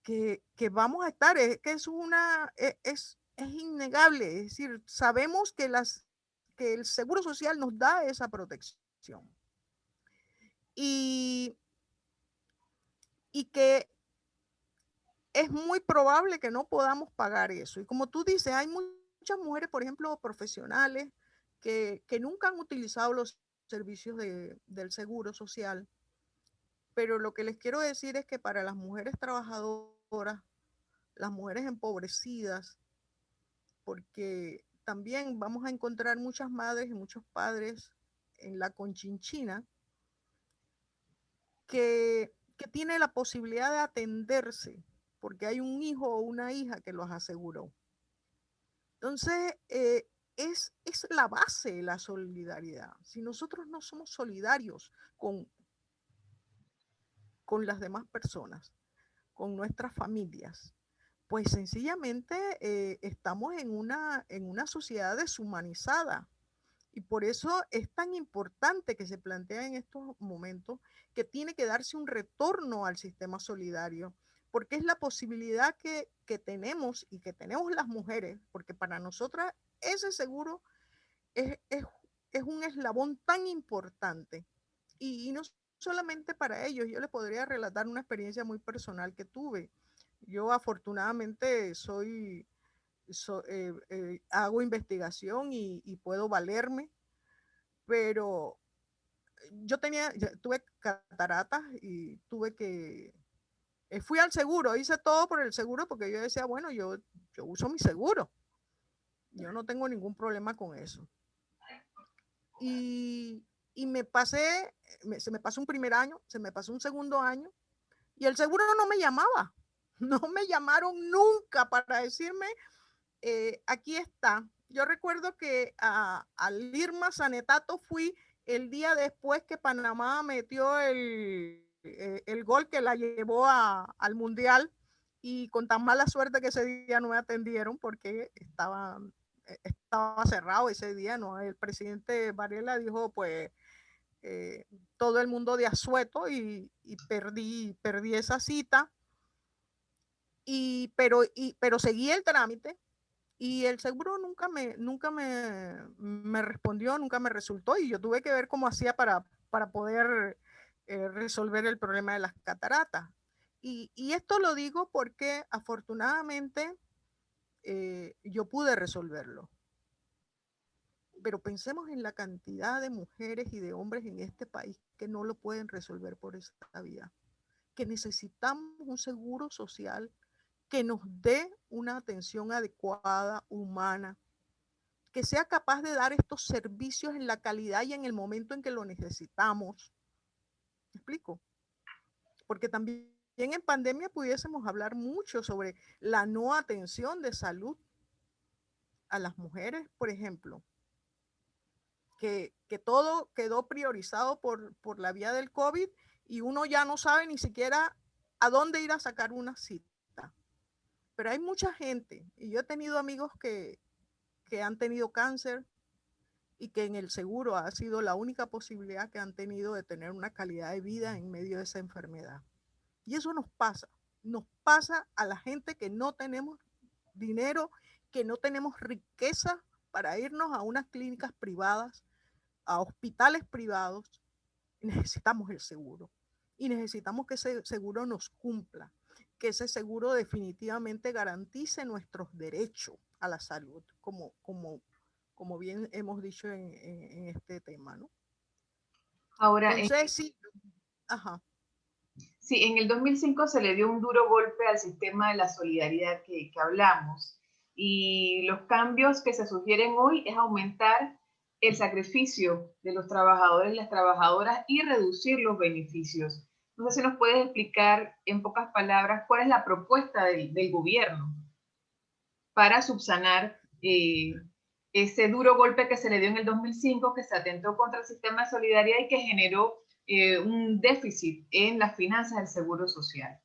que vamos a estar, que es innegable, es decir, sabemos que el Seguro Social nos da esa protección y, y que es muy probable que no podamos pagar eso. Y como tú dices, hay muchas mujeres, por ejemplo, profesionales, que nunca han utilizado los servicios del Seguro Social, pero lo que les quiero decir es que para las mujeres trabajadoras, las mujeres empobrecidas, porque también vamos a encontrar muchas madres y muchos padres en la Conchinchina que tiene la posibilidad de atenderse porque hay un hijo o una hija que los aseguró. Entonces, es la base de la solidaridad. Si nosotros no somos solidarios con las demás personas, con nuestras familias, pues sencillamente estamos en una sociedad deshumanizada. Y por eso es tan importante que se plantea en estos momentos que tiene que darse un retorno al sistema solidario, porque es la posibilidad que tenemos y que tenemos las mujeres, porque para nosotras ese seguro es, es, es un eslabón tan importante. Y no solamente para ellos, yo les podría relatar una experiencia muy personal que tuve. Yo afortunadamente hago investigación y puedo valerme, pero tuve cataratas y fui al seguro, hice todo por el seguro porque yo decía, bueno, yo uso mi seguro, yo no tengo ningún problema con eso. Y, y se me pasó un primer año, se me pasó un segundo año y el seguro no me llamaba, no me llamaron nunca para decirme, aquí está. Yo recuerdo que al Irma Sanetato fui el día después que Panamá metió el gol que la llevó al Mundial y con tan mala suerte que ese día no me atendieron porque estaba cerrado ese día, ¿no? El presidente Varela dijo, pues, todo el mundo de asueto y perdí esa cita, pero seguí el trámite y el seguro nunca me respondió, nunca me resultó y yo tuve que ver cómo hacía para poder resolver el problema de las cataratas. Y esto lo digo porque afortunadamente yo pude resolverlo. Pero pensemos en la cantidad de mujeres y de hombres en este país que no lo pueden resolver por esta vía, que necesitamos un seguro social que nos dé una atención adecuada, humana, que sea capaz de dar estos servicios en la calidad y en el momento en que lo necesitamos. ¿Me explico? Porque también en pandemia pudiésemos hablar mucho sobre la no atención de salud a las mujeres, por ejemplo, que todo quedó priorizado por la vía del COVID y uno ya no sabe ni siquiera a dónde ir a sacar una cita. Pero hay mucha gente, y yo he tenido amigos que han tenido cáncer y que en el seguro ha sido la única posibilidad que han tenido de tener una calidad de vida en medio de esa enfermedad. Y eso nos pasa a la gente que no tenemos dinero, que no tenemos riqueza para irnos a unas clínicas privadas, a hospitales privados. Necesitamos el seguro y necesitamos que ese seguro nos cumpla, que ese seguro definitivamente garantice nuestros derechos a la salud, como bien hemos dicho en este tema, ¿no? Ahora, Entonces, sí, ajá. sí, en el 2005 se le dio un duro golpe al sistema de la solidaridad que hablamos y los cambios que se sugieren hoy es aumentar el sacrificio de los trabajadores y las trabajadoras y reducir los beneficios. No sé si nos puedes explicar en pocas palabras cuál es la propuesta del gobierno para subsanar ese duro golpe que se le dio en el 2005, que se atentó contra el sistema de solidaridad y que generó un déficit en las finanzas del Seguro Social.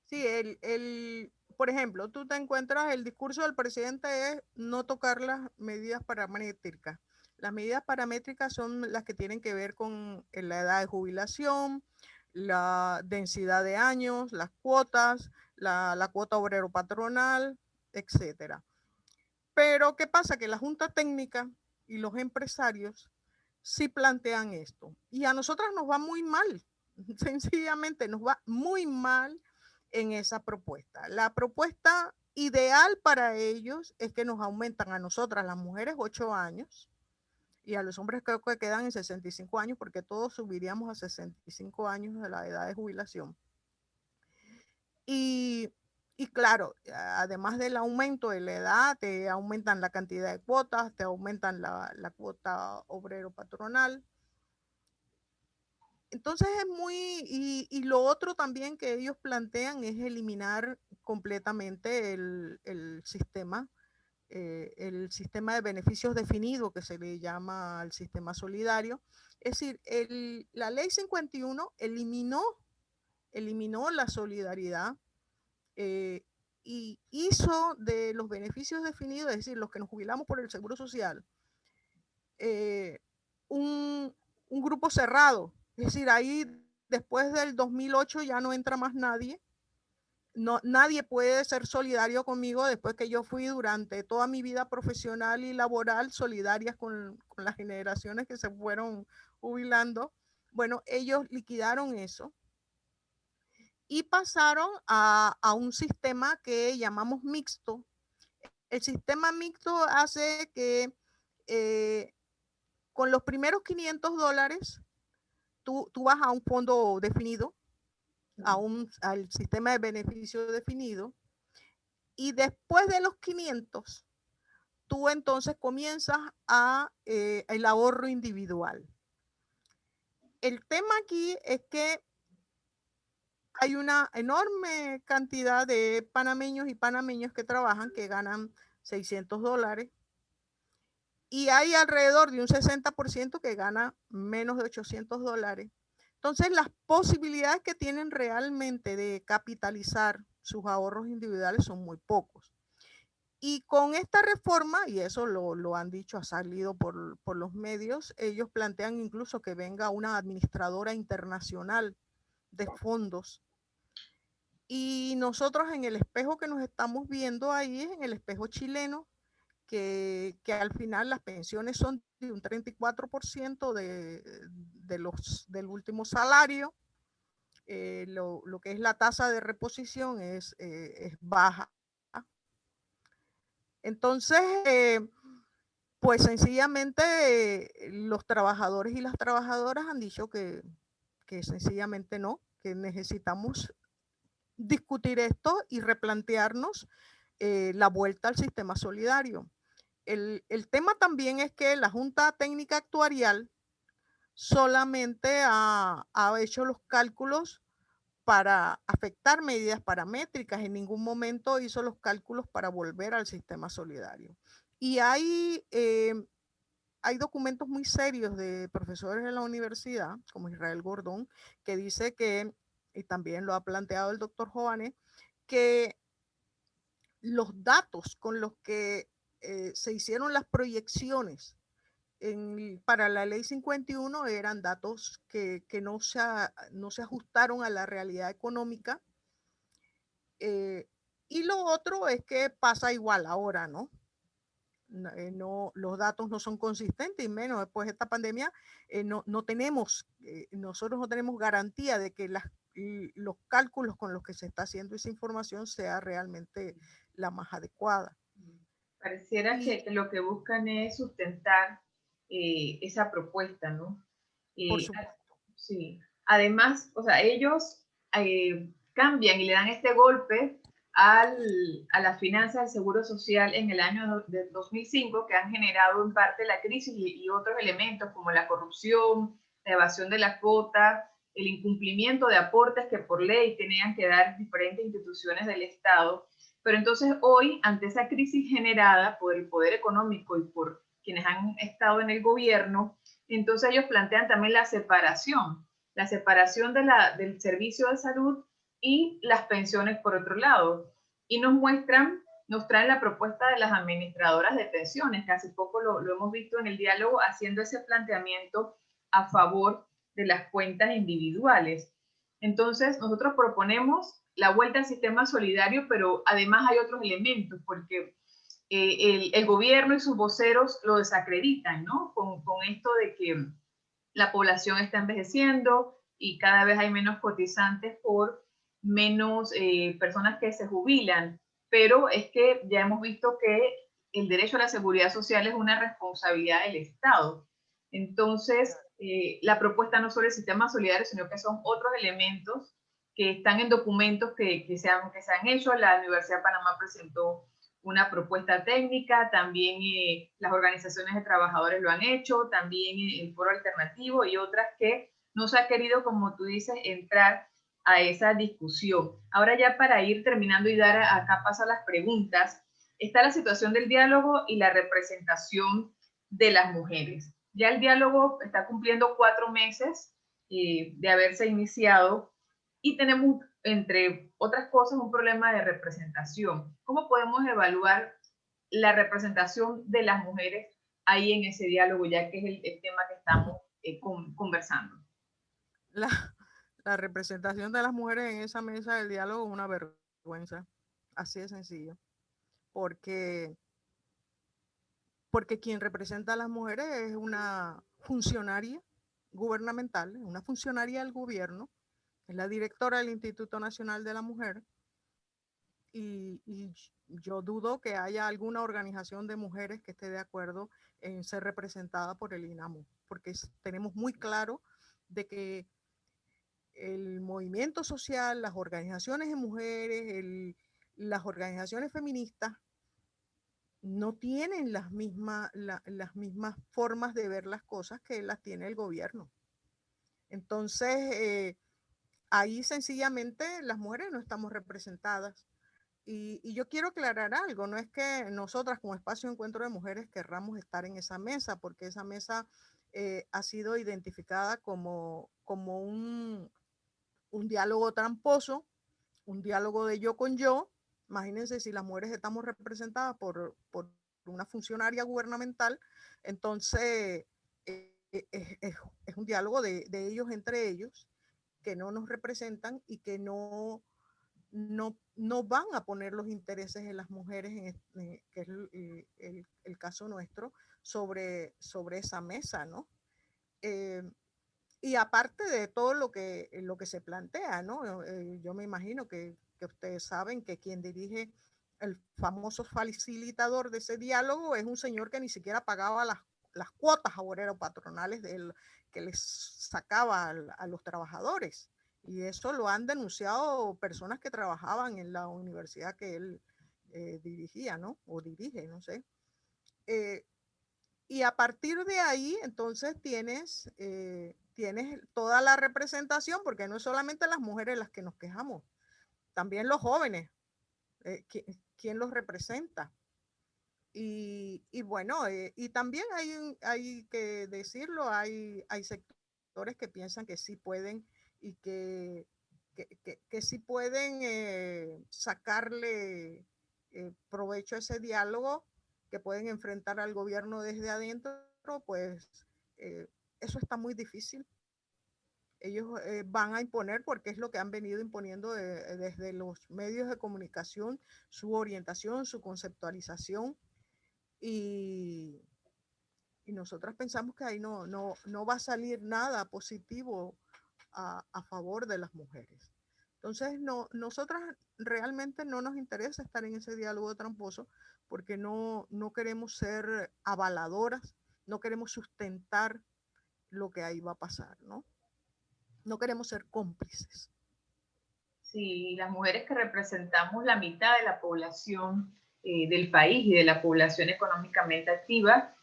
Sí, por ejemplo, tú te encuentras, el discurso del presidente es no tocar las medidas paramétricas. Las medidas paramétricas son las que tienen que ver con la edad de jubilación, la densidad de años, las cuotas, la cuota obrero patronal, etcétera. Pero, ¿qué pasa? Que la Junta Técnica y los empresarios sí plantean esto. Y a nosotras nos va muy mal. Sencillamente nos va muy mal en esa propuesta. La propuesta ideal para ellos es que nos aumentan a nosotras, las mujeres, 8 años y a los hombres creo que quedan en 65 años porque todos subiríamos a 65 años de la edad de jubilación. Y claro, además del aumento de la edad, te aumentan la cantidad de cuotas, te aumentan la cuota obrero patronal. Entonces es y lo otro también que ellos plantean es eliminar completamente el sistema de beneficios definido que se le llama al sistema solidario. Es decir, la ley 51 eliminó la solidaridad y hizo de los beneficios definidos, es decir, los que nos jubilamos por el Seguro Social, un grupo cerrado. Es decir, ahí después del 2008 ya no entra más nadie. No, nadie puede ser solidario conmigo después que yo fui durante toda mi vida profesional y laboral solidarias con las generaciones que se fueron jubilando. Bueno, ellos liquidaron eso y pasaron a un sistema que llamamos mixto. El sistema mixto hace que con los primeros $500 tú vas a un fondo definido, al sistema de beneficio definido, y después de los 500, tú entonces comienzas el ahorro individual. El tema aquí es que hay una enorme cantidad de panameños y panameñas que trabajan, que ganan $600, y hay alrededor de un 60% que gana menos de $800. Entonces, las posibilidades que tienen realmente de capitalizar sus ahorros individuales son muy pocos. Y con esta reforma, y eso lo han dicho, ha salido por los medios, ellos plantean incluso que venga una administradora internacional de fondos. Y nosotros en el espejo que nos estamos viendo ahí, en el espejo chileno, que al final las pensiones son de un 34% del último salario. Lo que es la tasa de reposición es baja. Entonces, pues sencillamente los trabajadores y las trabajadoras han dicho que sencillamente no, que necesitamos discutir esto y replantearnos la vuelta al sistema solidario. El tema también es que la Junta Técnica Actuarial solamente ha hecho los cálculos para afectar medidas paramétricas, en ningún momento hizo los cálculos para volver al sistema solidario. Y hay documentos muy serios de profesores de la universidad, como Israel Gordón, que dice que, y también lo ha planteado el doctor Joanes, que los datos con los que se hicieron las proyecciones para la ley 51 eran datos que no se ajustaron a la realidad económica. Y lo otro es que pasa igual ahora, ¿no? No, los datos no son consistentes y menos después de esta pandemia, nosotros no tenemos garantía de que los cálculos con los que se está haciendo esa información sea realmente la más adecuada. Pareciera que lo que buscan es sustentar esa propuesta, ¿no? Por supuesto. Sí. Además, o sea, ellos cambian y le dan este golpe a las finanzas del Seguro Social en el año de 2005, que han generado en parte la crisis y otros elementos como la corrupción, la evasión de la cuota, el incumplimiento de aportes que por ley tenían que dar diferentes instituciones del Estado. Pero entonces hoy, ante esa crisis generada por el poder económico y por quienes han estado en el gobierno, entonces ellos plantean también la separación del servicio de salud y las pensiones por otro lado. Y nos traen la propuesta de las administradoras de pensiones, que hace poco lo hemos visto en el diálogo, haciendo ese planteamiento a favor de las cuentas individuales. Entonces, nosotros proponemos la vuelta al sistema solidario, pero además hay otros elementos, porque el gobierno y sus voceros lo desacreditan, ¿no? Con esto de que la población está envejeciendo y cada vez hay menos cotizantes por menos personas que se jubilan. Pero es que ya hemos visto que el derecho a la seguridad social es una responsabilidad del Estado. Entonces, la propuesta no solo el sistema solidario, sino que son otros elementos que están en documentos que se han hecho. La Universidad de Panamá presentó una propuesta técnica, también las organizaciones de trabajadores lo han hecho, también el Foro Alternativo y otras que no se ha querido, como tú dices, entrar a esa discusión. Ahora ya para ir terminando y dar acá paso a las preguntas, está la situación del diálogo y la representación de las mujeres. Ya el diálogo está cumpliendo 4 meses de haberse iniciado y tenemos, entre otras cosas, un problema de representación. ¿Cómo podemos evaluar la representación de las mujeres ahí en ese diálogo, ya que es el tema que estamos conversando? La representación de las mujeres en esa mesa del diálogo es una vergüenza, así de sencillo, porque quien representa a las mujeres es una funcionaria gubernamental, una funcionaria del gobierno, es la directora del Instituto Nacional de la Mujer, y yo dudo que haya alguna organización de mujeres que esté de acuerdo en ser representada por el INAMU, porque tenemos muy claro de que el movimiento social, las organizaciones de mujeres, las organizaciones feministas no tienen las mismas formas de ver las cosas que las tiene el gobierno. Entonces, ahí sencillamente las mujeres no estamos representadas. Y yo quiero aclarar algo, no es que nosotras como Espacio de Encuentro de Mujeres querramos estar en esa mesa, porque esa mesa ha sido identificada como un diálogo tramposo, un diálogo de yo con yo. Imagínense si las mujeres estamos representadas por una funcionaria gubernamental, entonces es un diálogo de ellos entre ellos, que no nos representan y que no van a poner los intereses de las mujeres, que es el caso nuestro, sobre esa mesa, ¿no? Y aparte de todo lo que se plantea, ¿no? Yo me imagino que ustedes saben que quien dirige el famoso facilitador de ese diálogo es un señor que ni siquiera pagaba las cuotas obrero-patronales que les sacaba a los trabajadores. Y eso lo han denunciado personas que trabajaban en la universidad que él dirigía, ¿no? O dirige, no sé. Y a partir de ahí, entonces tienes toda la representación, porque no es solamente las mujeres las que nos quejamos, también los jóvenes, ¿quién los representa? Y bueno, y también hay que decirlo, hay sectores que piensan que sí pueden y que sí pueden sacarle provecho a ese diálogo, que pueden enfrentar al gobierno desde adentro, pues eso está muy difícil. Ellos van a imponer, porque es lo que han venido imponiendo desde los medios de comunicación, su orientación, su conceptualización, y nosotras pensamos que ahí no va a salir nada positivo a favor de las mujeres. Entonces, nosotras realmente no nos interesa estar en ese diálogo tramposo, porque no queremos ser avaladoras, no queremos sustentar lo que ahí va a pasar, ¿no? No queremos ser cómplices. Sí, las mujeres que representamos la mitad de la población del país y de la población económicamente activa,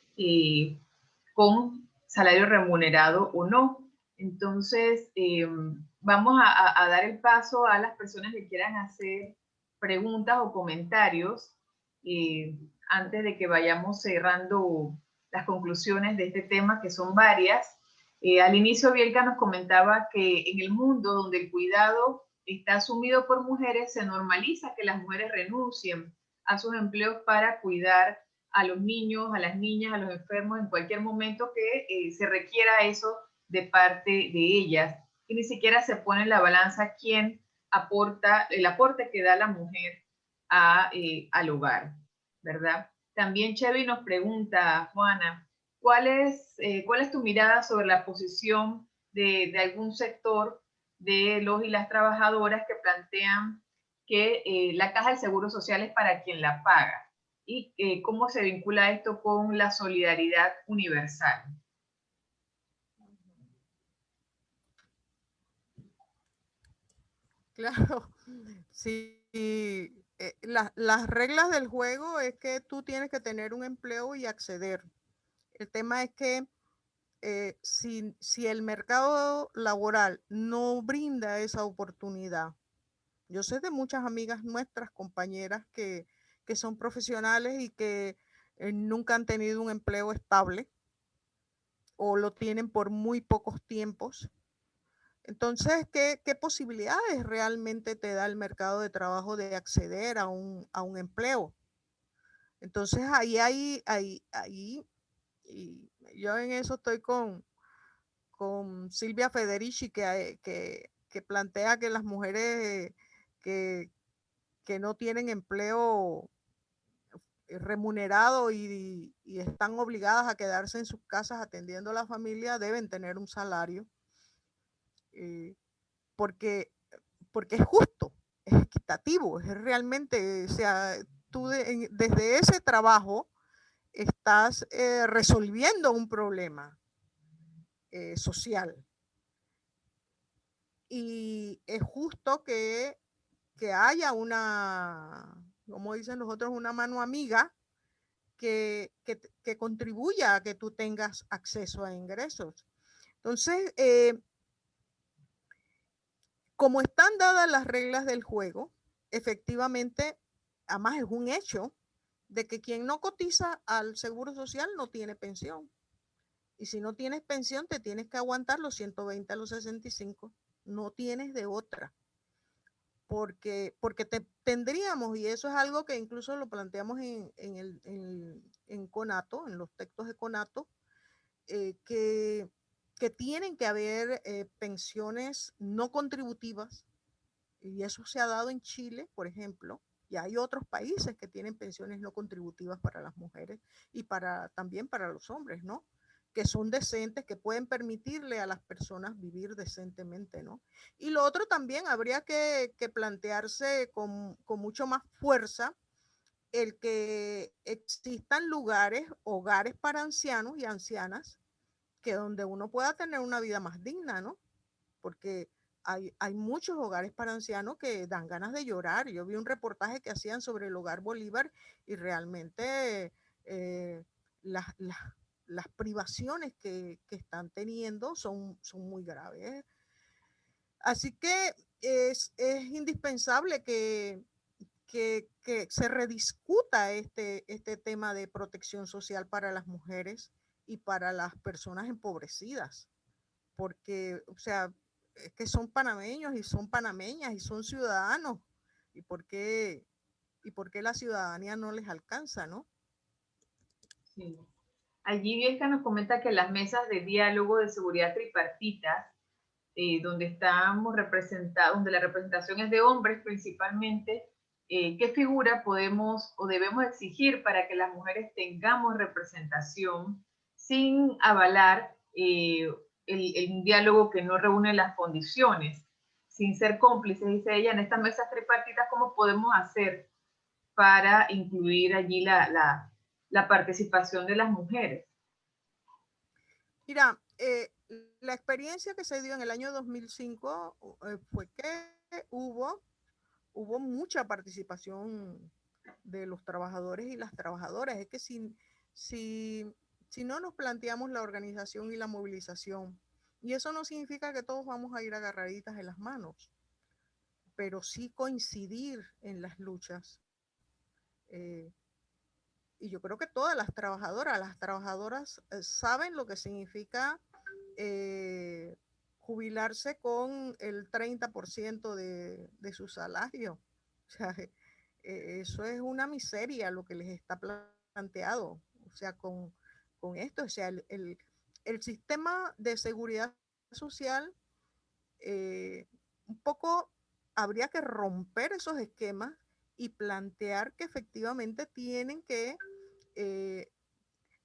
con salario remunerado o no. Entonces, vamos a dar el paso a las personas que quieran hacer preguntas o comentarios antes de que vayamos cerrando las conclusiones de este tema, que son varias. Al inicio, Bielka nos comentaba que en el mundo donde el cuidado está asumido por mujeres, se normaliza que las mujeres renuncien a sus empleos para cuidar a los niños, a las niñas, a los enfermos en cualquier momento que se requiera eso de parte de ellas. Y ni siquiera se pone en la balanza quién aporta, el aporte que da la mujer al hogar, ¿verdad? También Chevy nos pregunta, Juana, ¿cuál es tu mirada sobre la posición de algún sector de los y las trabajadoras que plantean que la caja del Seguro Social es para quien la paga? ¿Y cómo se vincula esto con la solidaridad universal? Claro, sí. Las reglas del juego es que tú tienes que tener un empleo y acceder. El tema es que si el mercado laboral no brinda esa oportunidad, yo sé de muchas amigas nuestras, compañeras que son profesionales y que nunca han tenido un empleo estable o lo tienen por muy pocos tiempos. Entonces, ¿qué posibilidades realmente te da el mercado de trabajo de acceder a un empleo? Entonces, ahí, y yo en eso estoy con Silvia Federici, que plantea que las mujeres que no tienen empleo remunerado y están obligadas a quedarse en sus casas atendiendo a la familia deben tener un salario, porque es justo, es equitativo, es realmente, o sea, tú desde ese trabajo estás resolviendo un problema social. Y es justo que haya una, como dicen los otros, una mano amiga que contribuya a que tú tengas acceso a ingresos. Entonces, como están dadas las reglas del juego, efectivamente, además es un hecho de que quien no cotiza al Seguro Social no tiene pensión. Y si no tienes pensión, te tienes que aguantar los 120 a los 65. No tienes de otra. porque tendríamos, y eso es algo que incluso lo planteamos en CONATO, en los textos de CONATO, que tienen que haber pensiones no contributivas, y eso se ha dado en Chile, por ejemplo, y hay otros países que tienen pensiones no contributivas para las mujeres y también para los hombres, ¿no? Que son decentes, que pueden permitirle a las personas vivir decentemente, ¿no? Y lo otro también habría que plantearse con mucho más fuerza el que existan lugares, hogares para ancianos y ancianas, que donde uno pueda tener una vida más digna, ¿no? Porque hay muchos hogares para ancianos que dan ganas de llorar. Yo vi un reportaje que hacían sobre el Hogar Bolívar y realmente eh, las, las, las privaciones que están teniendo son muy graves. Así que es indispensable que se rediscuta este tema de protección social para las mujeres y para las personas empobrecidas, porque, o sea, es que son panameños y son panameñas y son ciudadanos. ¿Y por qué la ciudadanía no les alcanza, no? Sí. Allí Bielka nos comenta que las mesas de diálogo de seguridad tripartitas, donde estamos representados, donde la representación es de hombres principalmente, ¿qué figura podemos o debemos exigir para que las mujeres tengamos representación sin avalar el diálogo que no reúne las condiciones, sin ser cómplices? Dice ella, en estas mesas tripartitas, ¿cómo podemos hacer para incluir allí la participación de las mujeres? Mira, la experiencia que se dio en el año 2005 fue que hubo mucha participación de los trabajadores y las trabajadoras. Es que si, si no nos planteamos la organización y la movilización, y eso no significa que todos vamos a ir agarraditas en las manos, pero sí coincidir en las luchas. Eh, y yo creo que todas las trabajadoras saben lo que significa eh, jubilarse con el 30% de su salario. O sea, eso es una miseria lo que les está planteado. O sea, con esto, o sea, el sistema de seguridad social, un poco habría que romper esos esquemas y plantear que efectivamente eh,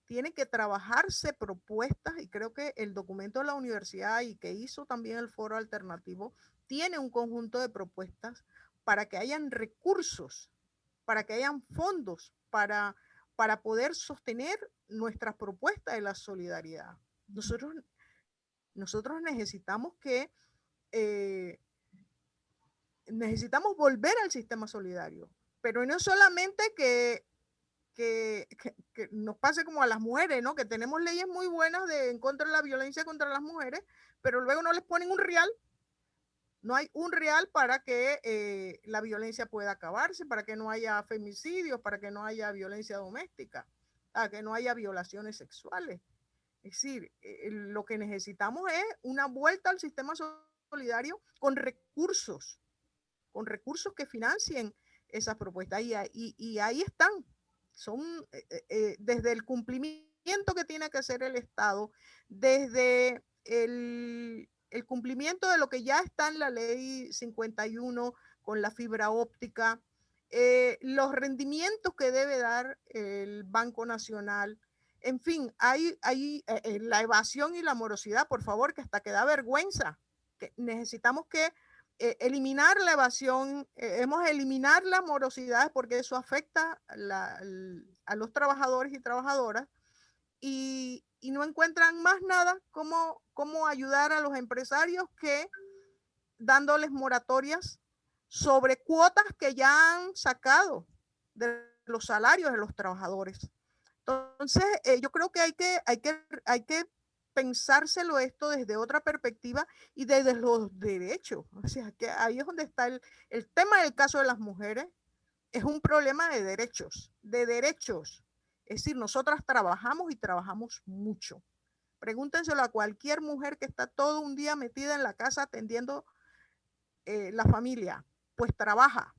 tienen que trabajarse propuestas, y creo que el documento de la universidad y que hizo también el foro alternativo tiene un conjunto de propuestas para que hayan recursos, para que hayan fondos para poder sostener nuestras propuestas de la solidaridad. Nosotros necesitamos eh, necesitamos volver al sistema solidario, pero no solamente que nos pase como a las mujeres, ¿no? Que tenemos leyes muy buenas en contra de la violencia contra las mujeres, pero luego no les ponen un real. No hay un real para que la violencia pueda acabarse, para que no haya femicidios, para que no haya violencia doméstica, para que no haya violaciones sexuales. Es decir, lo que necesitamos es una vuelta al sistema solidario con recursos que financien esas propuestas. Y ahí están. Son desde el cumplimiento que tiene que hacer el Estado, desde el cumplimiento de lo que ya está en la ley 51 con la fibra óptica, los rendimientos que debe dar el Banco Nacional. En fin, hay la evasión y la morosidad, por favor, que hasta que da vergüenza. Que necesitamos que eliminar la evasión, eliminar las morosidades porque eso afecta a los trabajadores y trabajadoras y no encuentran más nada como ayudar a los empresarios que dándoles moratorias sobre cuotas que ya han sacado de los salarios de los trabajadores. Entonces, yo creo que hay que pensárselo esto desde otra perspectiva y desde los derechos. O sea, que ahí es donde está el tema del caso de las mujeres, es un problema de derechos, de derechos. Es decir, nosotras trabajamos y trabajamos mucho. Pregúntenselo a cualquier mujer que está todo un día metida en la casa atendiendo la familia. pues trabaja.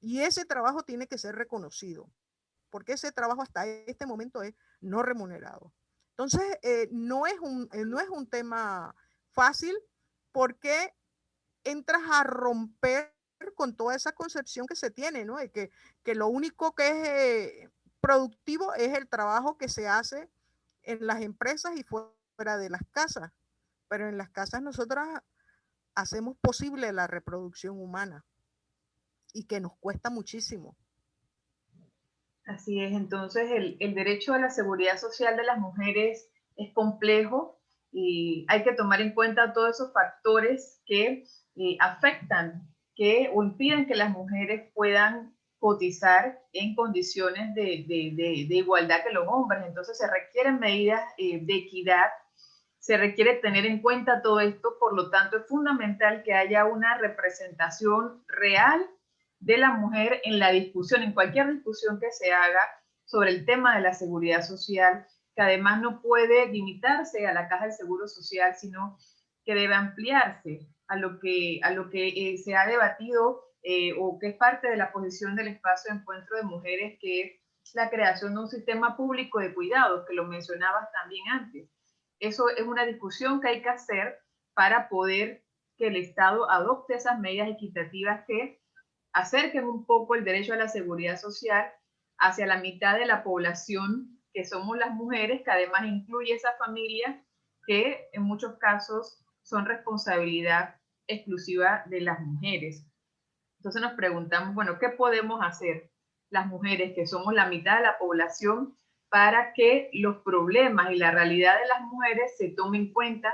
Y ese trabajo tiene que ser reconocido, porque ese trabajo hasta este momento es no remunerado. Entonces, no es un tema fácil, porque entras a romper con toda esa concepción que se tiene, ¿no? De que lo único que es productivo es el trabajo que se hace en las empresas y fuera de las casas. Pero en las casas nosotras hacemos posible la reproducción humana y que nos cuesta muchísimo. Así es, entonces el derecho a la seguridad social de las mujeres es complejo y hay que tomar en cuenta todos esos factores que afectan o impiden que las mujeres puedan cotizar en condiciones de igualdad que los hombres. Entonces se requieren medidas de equidad, se requiere tener en cuenta todo esto, por lo tanto es fundamental que haya una representación real de la mujer en la discusión, en cualquier discusión que se haga sobre el tema de la seguridad social, que además no puede limitarse a la Caja del Seguro Social, sino que debe ampliarse a lo que se ha debatido o que es parte de la posición del espacio de encuentro de mujeres, que es la creación de un sistema público de cuidados, que lo mencionabas también antes. Eso es una discusión que hay que hacer para poder que el Estado adopte esas medidas equitativas que acerquen un poco el derecho a la seguridad social hacia la mitad de la población, que somos las mujeres, que además incluye esa familia que en muchos casos son responsabilidad exclusiva de las mujeres. Entonces nos preguntamos, bueno, ¿qué podemos hacer las mujeres, que somos la mitad de la población, para que los problemas y la realidad de las mujeres se tomen en cuenta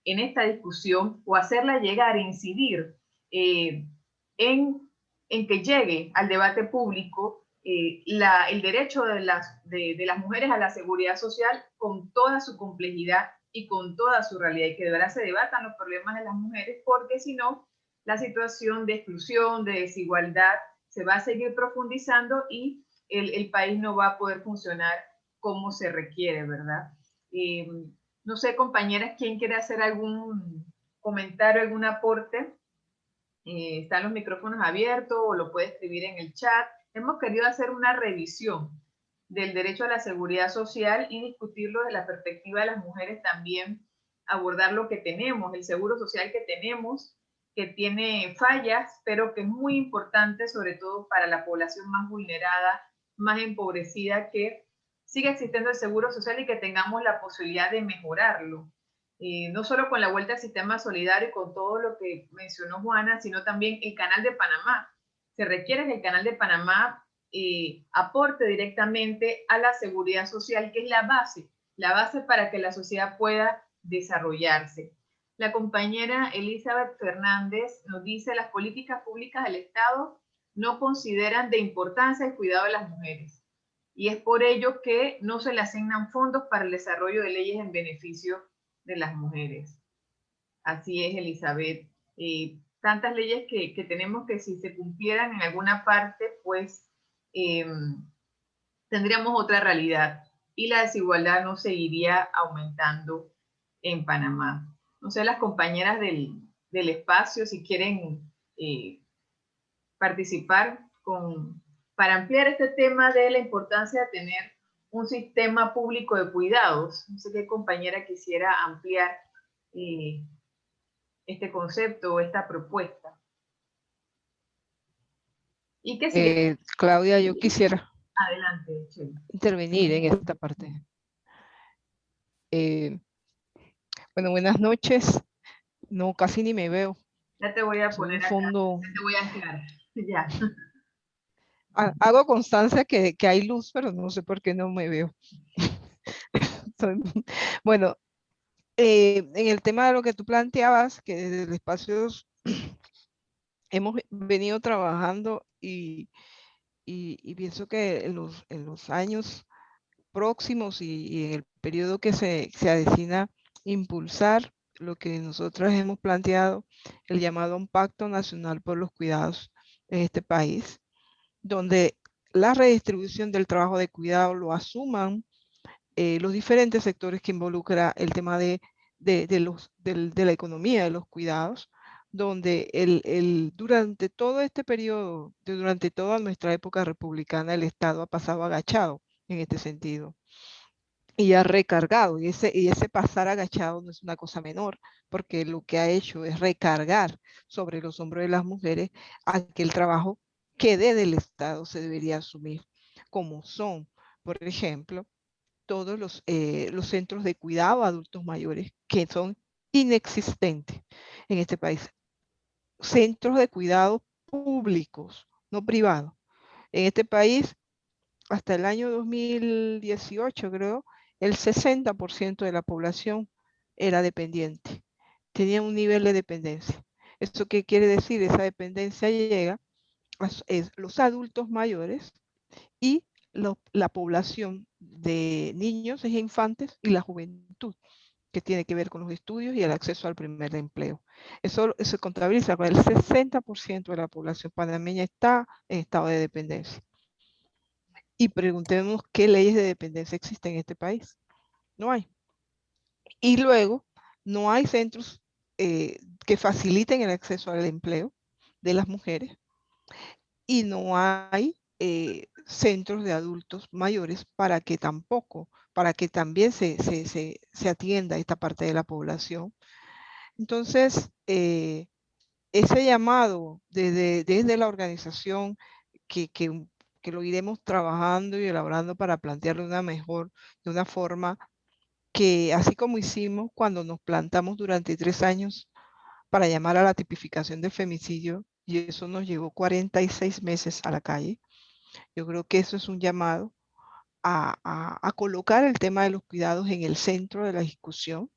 en esta discusión, o hacerla llegar, incidir en que llegue al debate público el derecho de las mujeres a la seguridad social con toda su complejidad y con toda su realidad, y que de verdad se debatan los problemas de las mujeres, porque si no, la situación de exclusión, de desigualdad, se va a seguir profundizando y el país no va a poder funcionar como se requiere, ¿verdad? No sé, compañeras, ¿quién quiere hacer algún comentario, algún aporte? Están los micrófonos abiertos o lo puede escribir en el chat. Hemos querido hacer una revisión del derecho a la seguridad social y discutirlo desde la perspectiva de las mujeres también, abordar lo que tenemos, el seguro social que tenemos, que tiene fallas, pero que es muy importante, sobre todo para la población más vulnerada, más empobrecida, que siga existiendo el seguro social y que tengamos la posibilidad de mejorarlo. No solo con la vuelta al sistema solidario y con todo lo que mencionó Juana, sino también el Canal de Panamá. Se requiere que el Canal de Panamá aporte directamente a la seguridad social, que es la base para que la sociedad pueda desarrollarse. La compañera Elizabeth Fernández nos dice: las políticas públicas del Estado no consideran de importancia el cuidado de las mujeres, y es por ello que no se le asignan fondos para el desarrollo de leyes en beneficio de las mujeres. Así es, Elizabeth. Tantas leyes que tenemos, que si se cumplieran en alguna parte, pues tendríamos otra realidad y la desigualdad no seguiría aumentando en Panamá. No sé, las compañeras del espacio, si quieren participar para ampliar este tema de la importancia de tener un sistema público de cuidados. No sé qué compañera quisiera ampliar este concepto o esta propuesta. ¿Y qué sigue? Claudia, yo quisiera intervenir en esta parte. Bueno, buenas noches. No, casi ni me veo. Ya te voy a poner acá, fondo. ya te voy a aclarar. Ya. Hago constancia que hay luz, pero no sé por qué no me veo. Bueno, en el tema de lo que tú planteabas, que desde el espacio hemos venido trabajando y pienso que en los años próximos y en el periodo que se avecina, impulsar lo que nosotros hemos planteado, el llamado un Pacto Nacional por los Cuidados en este país, donde la redistribución del trabajo de cuidado lo asuman los diferentes sectores que involucra el tema de la economía de los cuidados, donde durante todo este periodo, durante toda nuestra época republicana, el Estado ha pasado agachado en este sentido y ha recargado, y ese pasar agachado no es una cosa menor, porque lo que ha hecho es recargar sobre los hombros de las mujeres aquel trabajo que desde el Estado se debería asumir, como son, por ejemplo, todos los centros de cuidado a adultos mayores, que son inexistentes en este país. Centros de cuidado públicos, no privados. En este país, hasta el año 2018, creo, el 60% de la población era dependiente, tenía un nivel de dependencia. ¿Eso qué quiere decir? Esa dependencia llega a los adultos mayores y la población de niños e infantes y la juventud, que tiene que ver con los estudios y el acceso al primer empleo. Eso se contabiliza con el 60% de la población panameña está en estado de dependencia. Y preguntemos qué leyes de dependencia existen en este país. No hay. Y luego, no hay centros que faciliten el acceso al empleo de las mujeres y no hay centros de adultos mayores para que también se atienda esta parte de la población. Entonces, ese llamado desde la organización que lo iremos trabajando y elaborando para plantearlo de una forma que, así como hicimos cuando nos plantamos durante 3 años para llamar a la tipificación del femicidio, y eso nos llevó 46 meses a la calle. Yo creo que eso es un llamado a colocar el tema de los cuidados en el centro de la discusión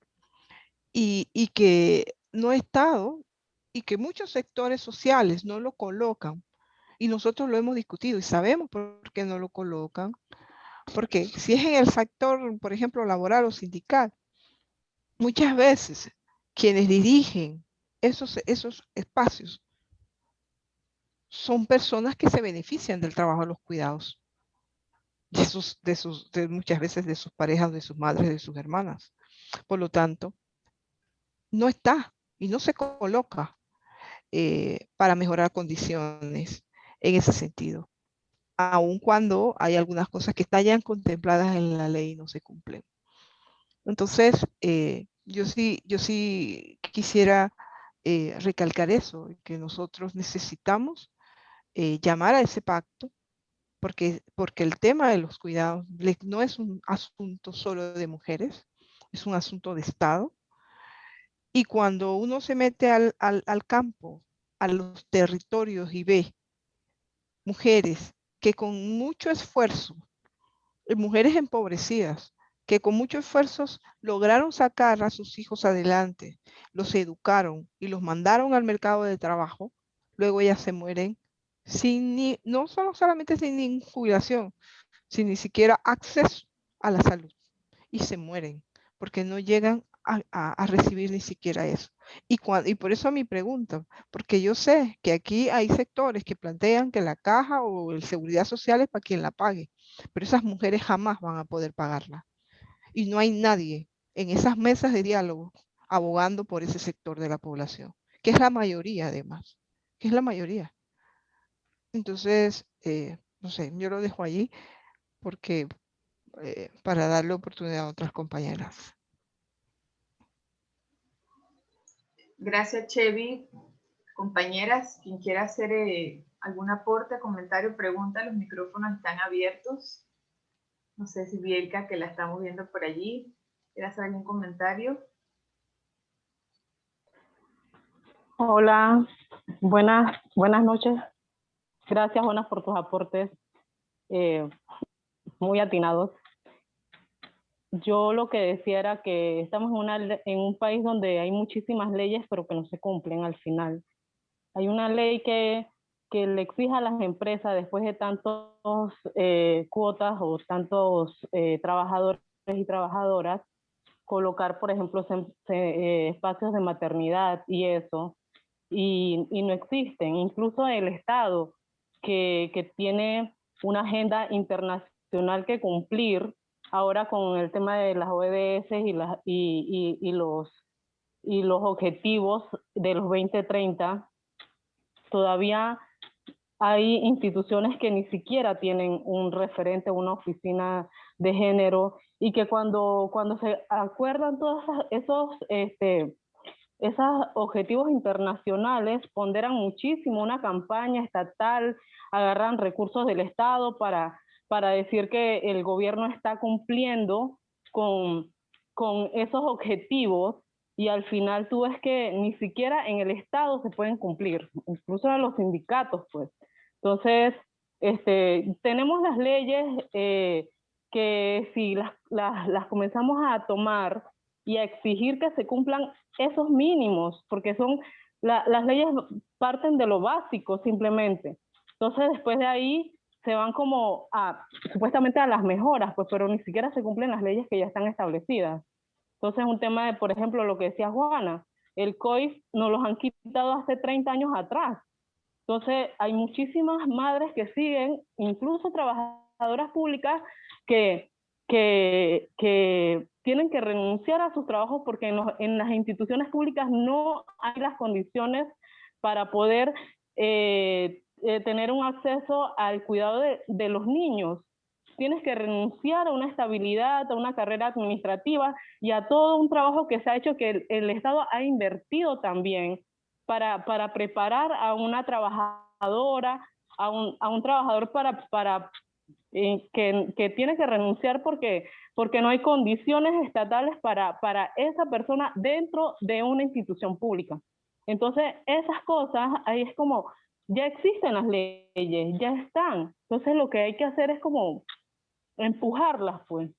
y que no ha estado y que muchos sectores sociales no lo colocan. Y nosotros lo hemos discutido y sabemos por qué no lo colocan. Porque si es en el sector, por ejemplo, laboral o sindical, muchas veces quienes dirigen esos espacios son personas que se benefician del trabajo de los cuidados, muchas veces de sus parejas, de sus madres, de sus hermanas. Por lo tanto, no está y no se coloca para mejorar condiciones en ese sentido, aun cuando hay algunas cosas que están ya contempladas en la ley y no se cumplen. Entonces, yo sí quisiera recalcar eso, que nosotros necesitamos llamar a ese pacto, porque el tema de los cuidados no es un asunto solo de mujeres, es un asunto de Estado. Y cuando uno se mete al campo, a los territorios y ve mujeres que con mucho esfuerzo, mujeres empobrecidas, que con muchos esfuerzos lograron sacar a sus hijos adelante, los educaron y los mandaron al mercado de trabajo, luego ellas se mueren no solamente sin ninguna jubilación, sin ni siquiera acceso a la salud, y se mueren porque no llegan a recibir ni siquiera eso. Y por eso mi pregunta, porque yo sé que aquí hay sectores que plantean que la caja o el seguridad social es para quien la pague, pero esas mujeres jamás van a poder pagarla. Y no hay nadie en esas mesas de diálogo abogando por ese sector de la población, que es la mayoría además, que es la mayoría. Entonces, no sé, yo lo dejo allí porque para darle oportunidad a otras compañeras. Gracias, Chevy. Compañeras, quien quiera hacer algún aporte, comentario, pregunta, los micrófonos están abiertos. No sé si Bielka, que la estamos viendo por allí, quiere hacer algún comentario. Hola, buenas noches. Gracias, Jonas, por tus aportes muy atinados. Yo lo que decía era que estamos en un país donde hay muchísimas leyes, pero que no se cumplen al final. Hay una ley que le exige a las empresas, después de tantos cuotas o tantos trabajadores y trabajadoras, colocar, por ejemplo, espacios de maternidad y eso, y no existen. Incluso el Estado, que tiene una agenda internacional que cumplir, ahora con el tema de las ODS y y los objetivos de los 2030, todavía hay instituciones que ni siquiera tienen un referente, una oficina de género, y que cuando se acuerdan todos esos objetivos internacionales, ponderan muchísimo una campaña estatal, agarran recursos del Estado para decir que el gobierno está cumpliendo con esos objetivos, y al final tú ves que ni siquiera en el Estado se pueden cumplir, incluso en los sindicatos, pues. Entonces, tenemos las leyes que si las comenzamos a tomar y a exigir que se cumplan esos mínimos, porque las leyes parten de lo básico simplemente. Entonces, después de ahí se van como supuestamente a las mejoras, pues, pero ni siquiera se cumplen las leyes que ya están establecidas. Entonces, un tema de, por ejemplo, lo que decía Juana, el COIF nos los han quitado hace 30 años atrás. Entonces, hay muchísimas madres que siguen, incluso trabajadoras públicas, que tienen que renunciar a sus trabajos porque en las instituciones públicas no hay las condiciones para poder tener un acceso al cuidado de los niños. Tienes que renunciar a una estabilidad, a una carrera administrativa y a todo un trabajo que se ha hecho, que el Estado ha invertido también para preparar a una trabajadora, a un trabajador que tiene que renunciar porque no hay condiciones estatales para esa persona dentro de una institución pública. Entonces, esas cosas, ahí es como, ya existen las leyes, ya están. Entonces, lo que hay que hacer es como empujarlas, pues.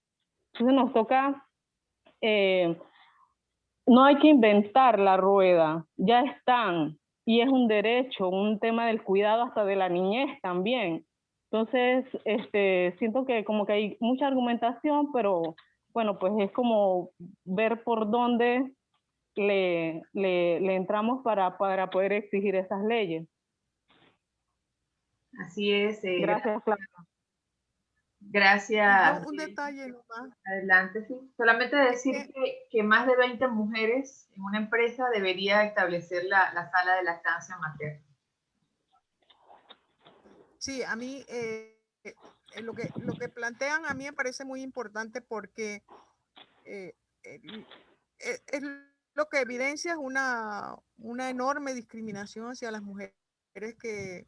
Entonces, nos toca, no hay que inventar la rueda, ya están. Y es un derecho, un tema del cuidado hasta de la niñez también. Entonces, siento que como que hay mucha argumentación, pero bueno, pues es como ver por dónde le entramos para poder exigir esas leyes. Así es. Gracias, Clara. Gracias. Un detalle nomás. Adelante, sí. Solamente decir que más de 20 mujeres en una empresa debería establecer la sala de lactancia materna. Sí, a mí lo que plantean a mí me parece muy importante porque es lo que evidencia es una enorme discriminación hacia las mujeres que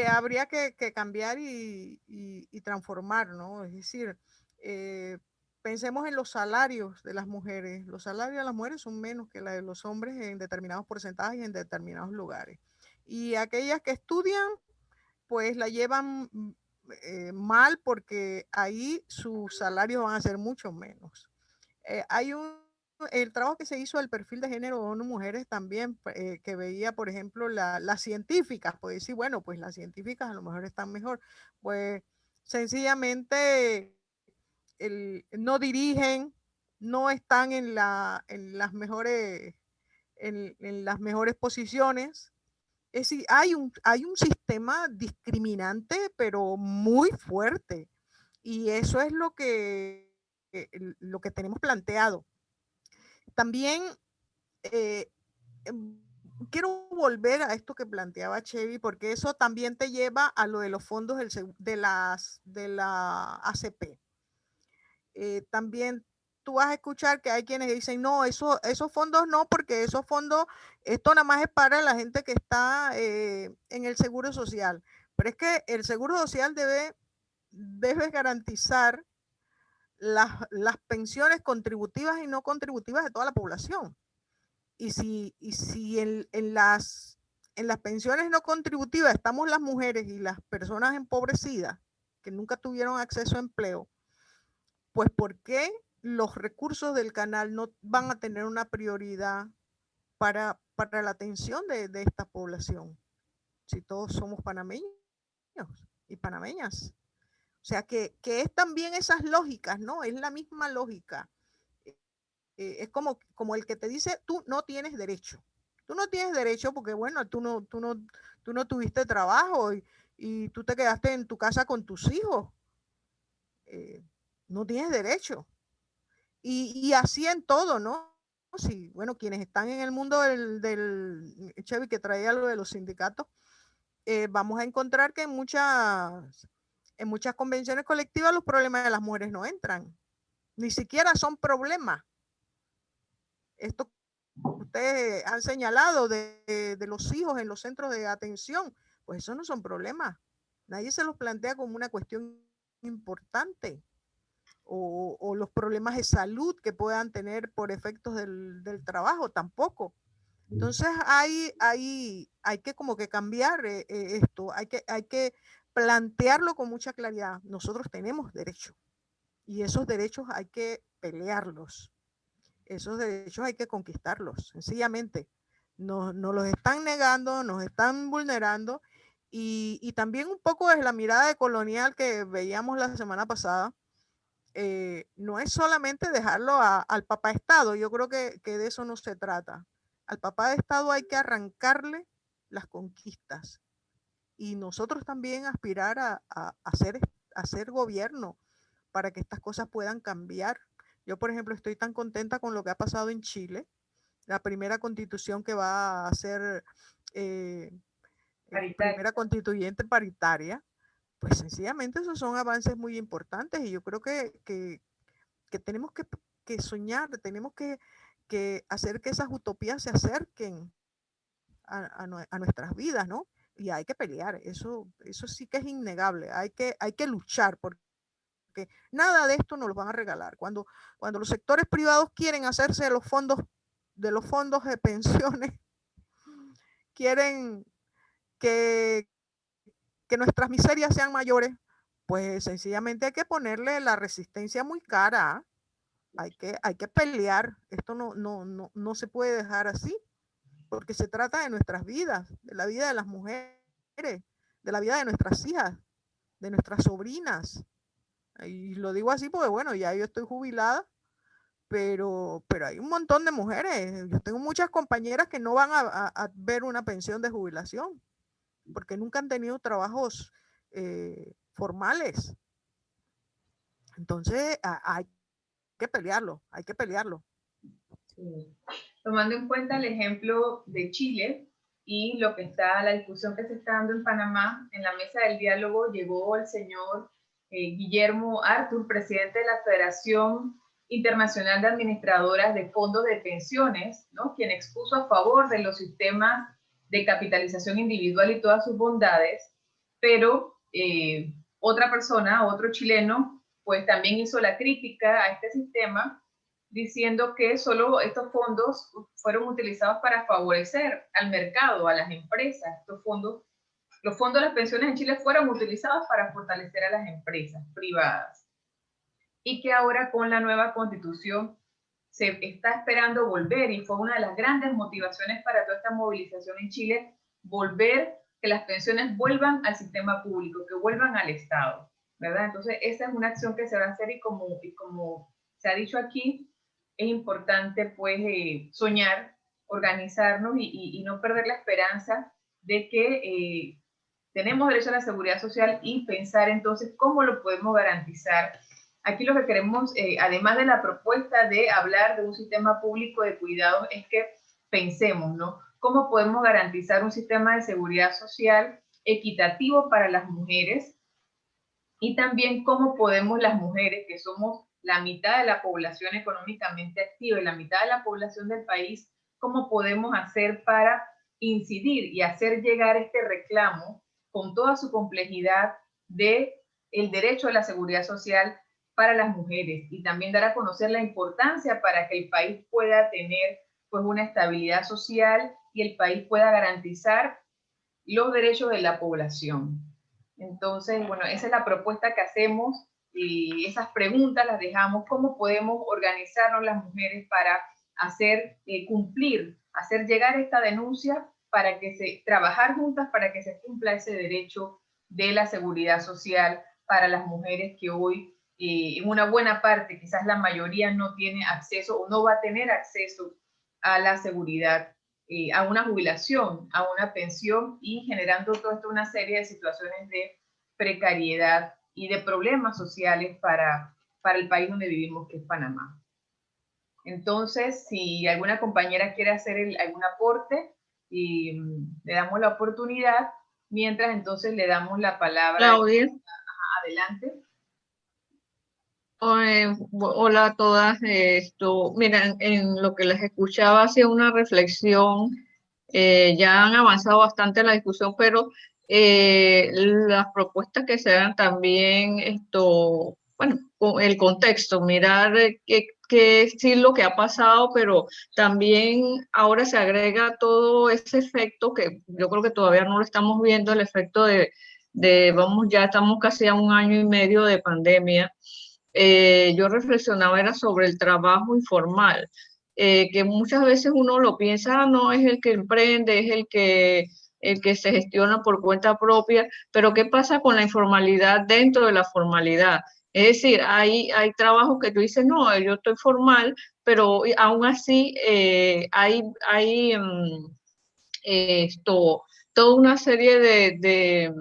habría que cambiar y transformar, ¿no? Es decir, pensemos en los salarios de las mujeres. Los salarios de las mujeres son menos que los de los hombres en determinados porcentajes y en determinados lugares. Y aquellas que estudian, pues la llevan mal porque ahí sus salarios van a ser mucho menos. El trabajo que se hizo del perfil de género de ONU Mujeres también, que veía, por ejemplo, las científicas, pues decir, bueno, pues las científicas a lo mejor están mejor, pues sencillamente no dirigen, no están en las mejores, en las mejores posiciones. Es decir, hay un sistema discriminante, pero muy fuerte. Y eso es lo que tenemos planteado. También quiero volver a esto que planteaba Chevy, porque eso también te lleva a lo de los fondos de la ACP. También tú vas a escuchar que hay quienes dicen, no, esos fondos no, porque esos fondos, esto nada más es para la gente que está en el seguro social. Pero es que el seguro social debe garantizar las pensiones contributivas y no contributivas de toda la población. Y si en las pensiones no contributivas estamos las mujeres y las personas empobrecidas que nunca tuvieron acceso a empleo, pues ¿por qué los recursos del canal no van a tener una prioridad para la atención de esta población? Si todos somos panameños y panameñas. O sea, que es también esas lógicas, ¿no? Es la misma lógica. Es como el que te dice, tú no tienes derecho. Tú no tienes derecho porque, bueno, tú no tuviste trabajo y tú te quedaste en tu casa con tus hijos. No tienes derecho. Y así en todo, ¿no? Sí, bueno, quienes están en el mundo del Chevy, que traía lo de los sindicatos, vamos a encontrar que en muchas convenciones colectivas los problemas de las mujeres no entran. Ni siquiera son problemas. Esto que ustedes han señalado de los hijos en los centros de atención, pues eso no son problemas. Nadie se los plantea como una cuestión importante. O los problemas de salud que puedan tener por efectos del trabajo, tampoco. Entonces hay que como que cambiar esto, hay que plantearlo con mucha claridad. Nosotros tenemos derechos y esos derechos hay que pelearlos, esos derechos hay que conquistarlos, sencillamente. Nos los están negando, nos están vulnerando y también un poco es la mirada de colonial que veíamos la semana pasada. No es solamente dejarlo al papá Estado, yo creo que de eso no se trata. Al papá de Estado hay que arrancarle las conquistas y nosotros también aspirar a hacer gobierno para que estas cosas puedan cambiar. Yo, por ejemplo, estoy tan contenta con lo que ha pasado en Chile, la primera constitución que va a ser primera constituyente paritaria. Pues sencillamente esos son avances muy importantes y yo creo que tenemos que soñar, tenemos que hacer que esas utopías se acerquen a nuestras vidas, ¿no? Y hay que pelear, eso sí que es innegable, hay que luchar porque nada de esto nos lo van a regalar. Cuando los sectores privados quieren hacerse de los fondos de pensiones, quieren que nuestras miserias sean mayores, pues sencillamente hay que ponerle la resistencia muy cara. Hay que pelear. Esto no se puede dejar así, porque se trata de nuestras vidas, de la vida de las mujeres, de la vida de nuestras hijas, de nuestras sobrinas. Y lo digo así porque, bueno, ya yo estoy jubilada, pero hay un montón de mujeres. Yo tengo muchas compañeras que no van a ver una pensión de jubilación, porque nunca han tenido trabajos formales. Entonces, hay que pelearlo, hay que pelearlo. Sí. Tomando en cuenta el ejemplo de Chile y lo que está, la discusión que se está dando en Panamá, en la mesa del diálogo llegó el señor Guillermo Artur, presidente de la Federación Internacional de Administradoras de Fondos de Pensiones, ¿no? Quien expuso a favor de los sistemas de capitalización individual y todas sus bondades, pero otra persona, otro chileno, pues también hizo la crítica a este sistema, diciendo que solo estos fondos fueron utilizados para favorecer al mercado, a las empresas. Estos fondos, los fondos de las pensiones en Chile fueron utilizados para fortalecer a las empresas privadas. Y que ahora con la nueva constitución se está esperando volver, y fue una de las grandes motivaciones para toda esta movilización en Chile, volver, que las pensiones vuelvan al sistema público, que vuelvan al Estado, ¿verdad? Entonces esa es una acción que se va a hacer y como se ha dicho aquí, es importante pues soñar, organizarnos y no perder la esperanza de que tenemos derecho a la seguridad social y pensar entonces cómo lo podemos garantizar. Aquí lo que queremos, además de la propuesta de hablar de un sistema público de cuidados, es que pensemos, ¿no? ¿Cómo podemos garantizar un sistema de seguridad social equitativo para las mujeres? Y también cómo podemos las mujeres, que somos la mitad de la población económicamente activa y la mitad de la población del país, cómo podemos hacer para incidir y hacer llegar este reclamo con toda su complejidad de el derecho a la seguridad social para las mujeres, y también dar a conocer la importancia para que el país pueda tener pues una estabilidad social y el país pueda garantizar los derechos de la población. Entonces, bueno, esa es la propuesta que hacemos y esas preguntas las dejamos. ¿Cómo podemos organizarnos las mujeres para hacer cumplir, hacer llegar esta denuncia para que trabajar juntas para que se cumpla ese derecho de la seguridad social para las mujeres que hoy, en una buena parte, quizás la mayoría no tiene acceso o no va a tener acceso a la seguridad, a una jubilación, a una pensión, y generando toda una serie de situaciones de precariedad y de problemas sociales para el país donde vivimos, que es Panamá. Entonces, si alguna compañera quiere hacer algún aporte, y le damos la oportunidad, mientras entonces le damos la palabra. Claudia. Adelante. Hola a todas. Miren, en lo que les escuchaba hacía una reflexión. Ya han avanzado bastante en la discusión, pero las propuestas que se dan también, bueno, el contexto, mirar qué sí lo que ha pasado, pero también ahora se agrega todo ese efecto que yo creo que todavía no lo estamos viendo, el efecto vamos, ya estamos casi a 1 año y medio de pandemia. Yo reflexionaba era sobre el trabajo informal, que muchas veces uno lo piensa, no, es el que emprende, es el que se gestiona por cuenta propia, pero ¿qué pasa con la informalidad dentro de la formalidad? Es decir, hay trabajos que tú dices, no, yo estoy formal, pero aún así hay toda una serie de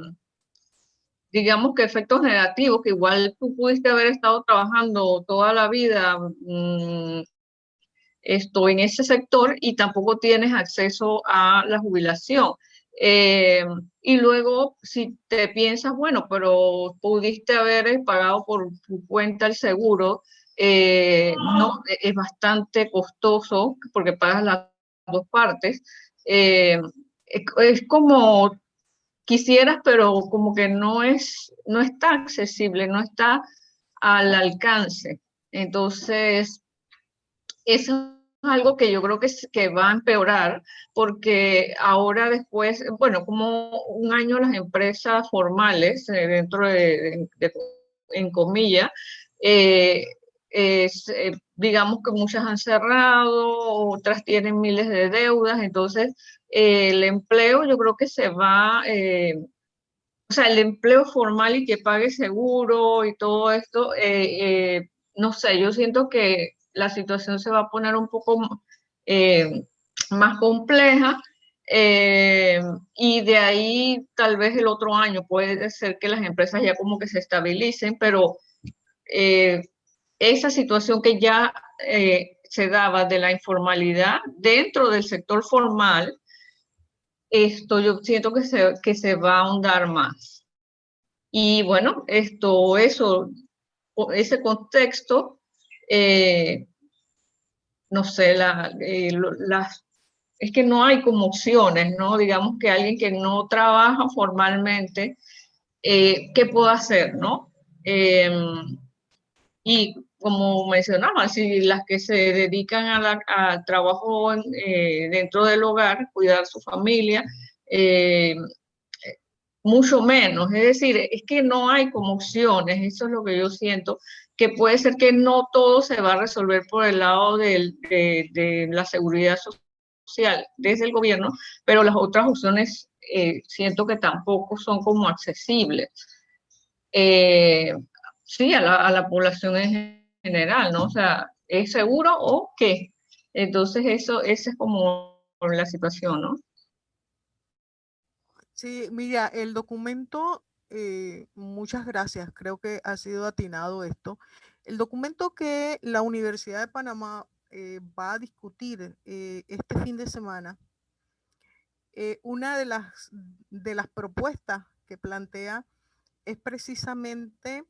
digamos que efectos negativos, que igual tú pudiste haber estado trabajando toda la vida en ese sector y tampoco tienes acceso a la jubilación. Y luego, si te piensas, bueno, pero pudiste haber pagado por tu cuenta el seguro, no, es bastante costoso porque pagas las dos partes. Es como quisieras, pero como que no está accesible, no está al alcance. Entonces, eso es algo que yo creo que va a empeorar, porque ahora después, bueno, como 1 año las empresas formales, dentro en comillas, eh, digamos que muchas han cerrado, otras tienen miles de deudas, entonces el empleo yo creo que se va, o sea, el empleo formal y que pague seguro y todo esto, no sé, yo siento que la situación se va a poner un poco eh, más compleja, y de ahí tal vez el otro año puede ser que las empresas ya como que se estabilicen, pero eh, esa situación que ya se daba de la informalidad dentro del sector formal, esto yo siento que se va a ahondar más. Y bueno, ese contexto, no sé, es que no hay como opciones, ¿no? Digamos que alguien que no trabaja formalmente, ¿qué puede hacer, no? Y como mencionaba, si las que se dedican al trabajo dentro del hogar, cuidar su familia, mucho menos. Es decir, es que no hay como opciones, eso es lo que yo siento, que puede ser que no todo se va a resolver por el lado de la seguridad social desde el gobierno, pero las otras opciones siento que tampoco son como accesibles. Sí, a la población en general, ¿no? O sea, ¿es seguro o qué? Entonces esa es como la situación, ¿no? Sí, mira, el documento, muchas gracias, creo que ha sido atinado esto. El documento que la Universidad de Panamá va a discutir este fin de semana, una de las propuestas que plantea es precisamente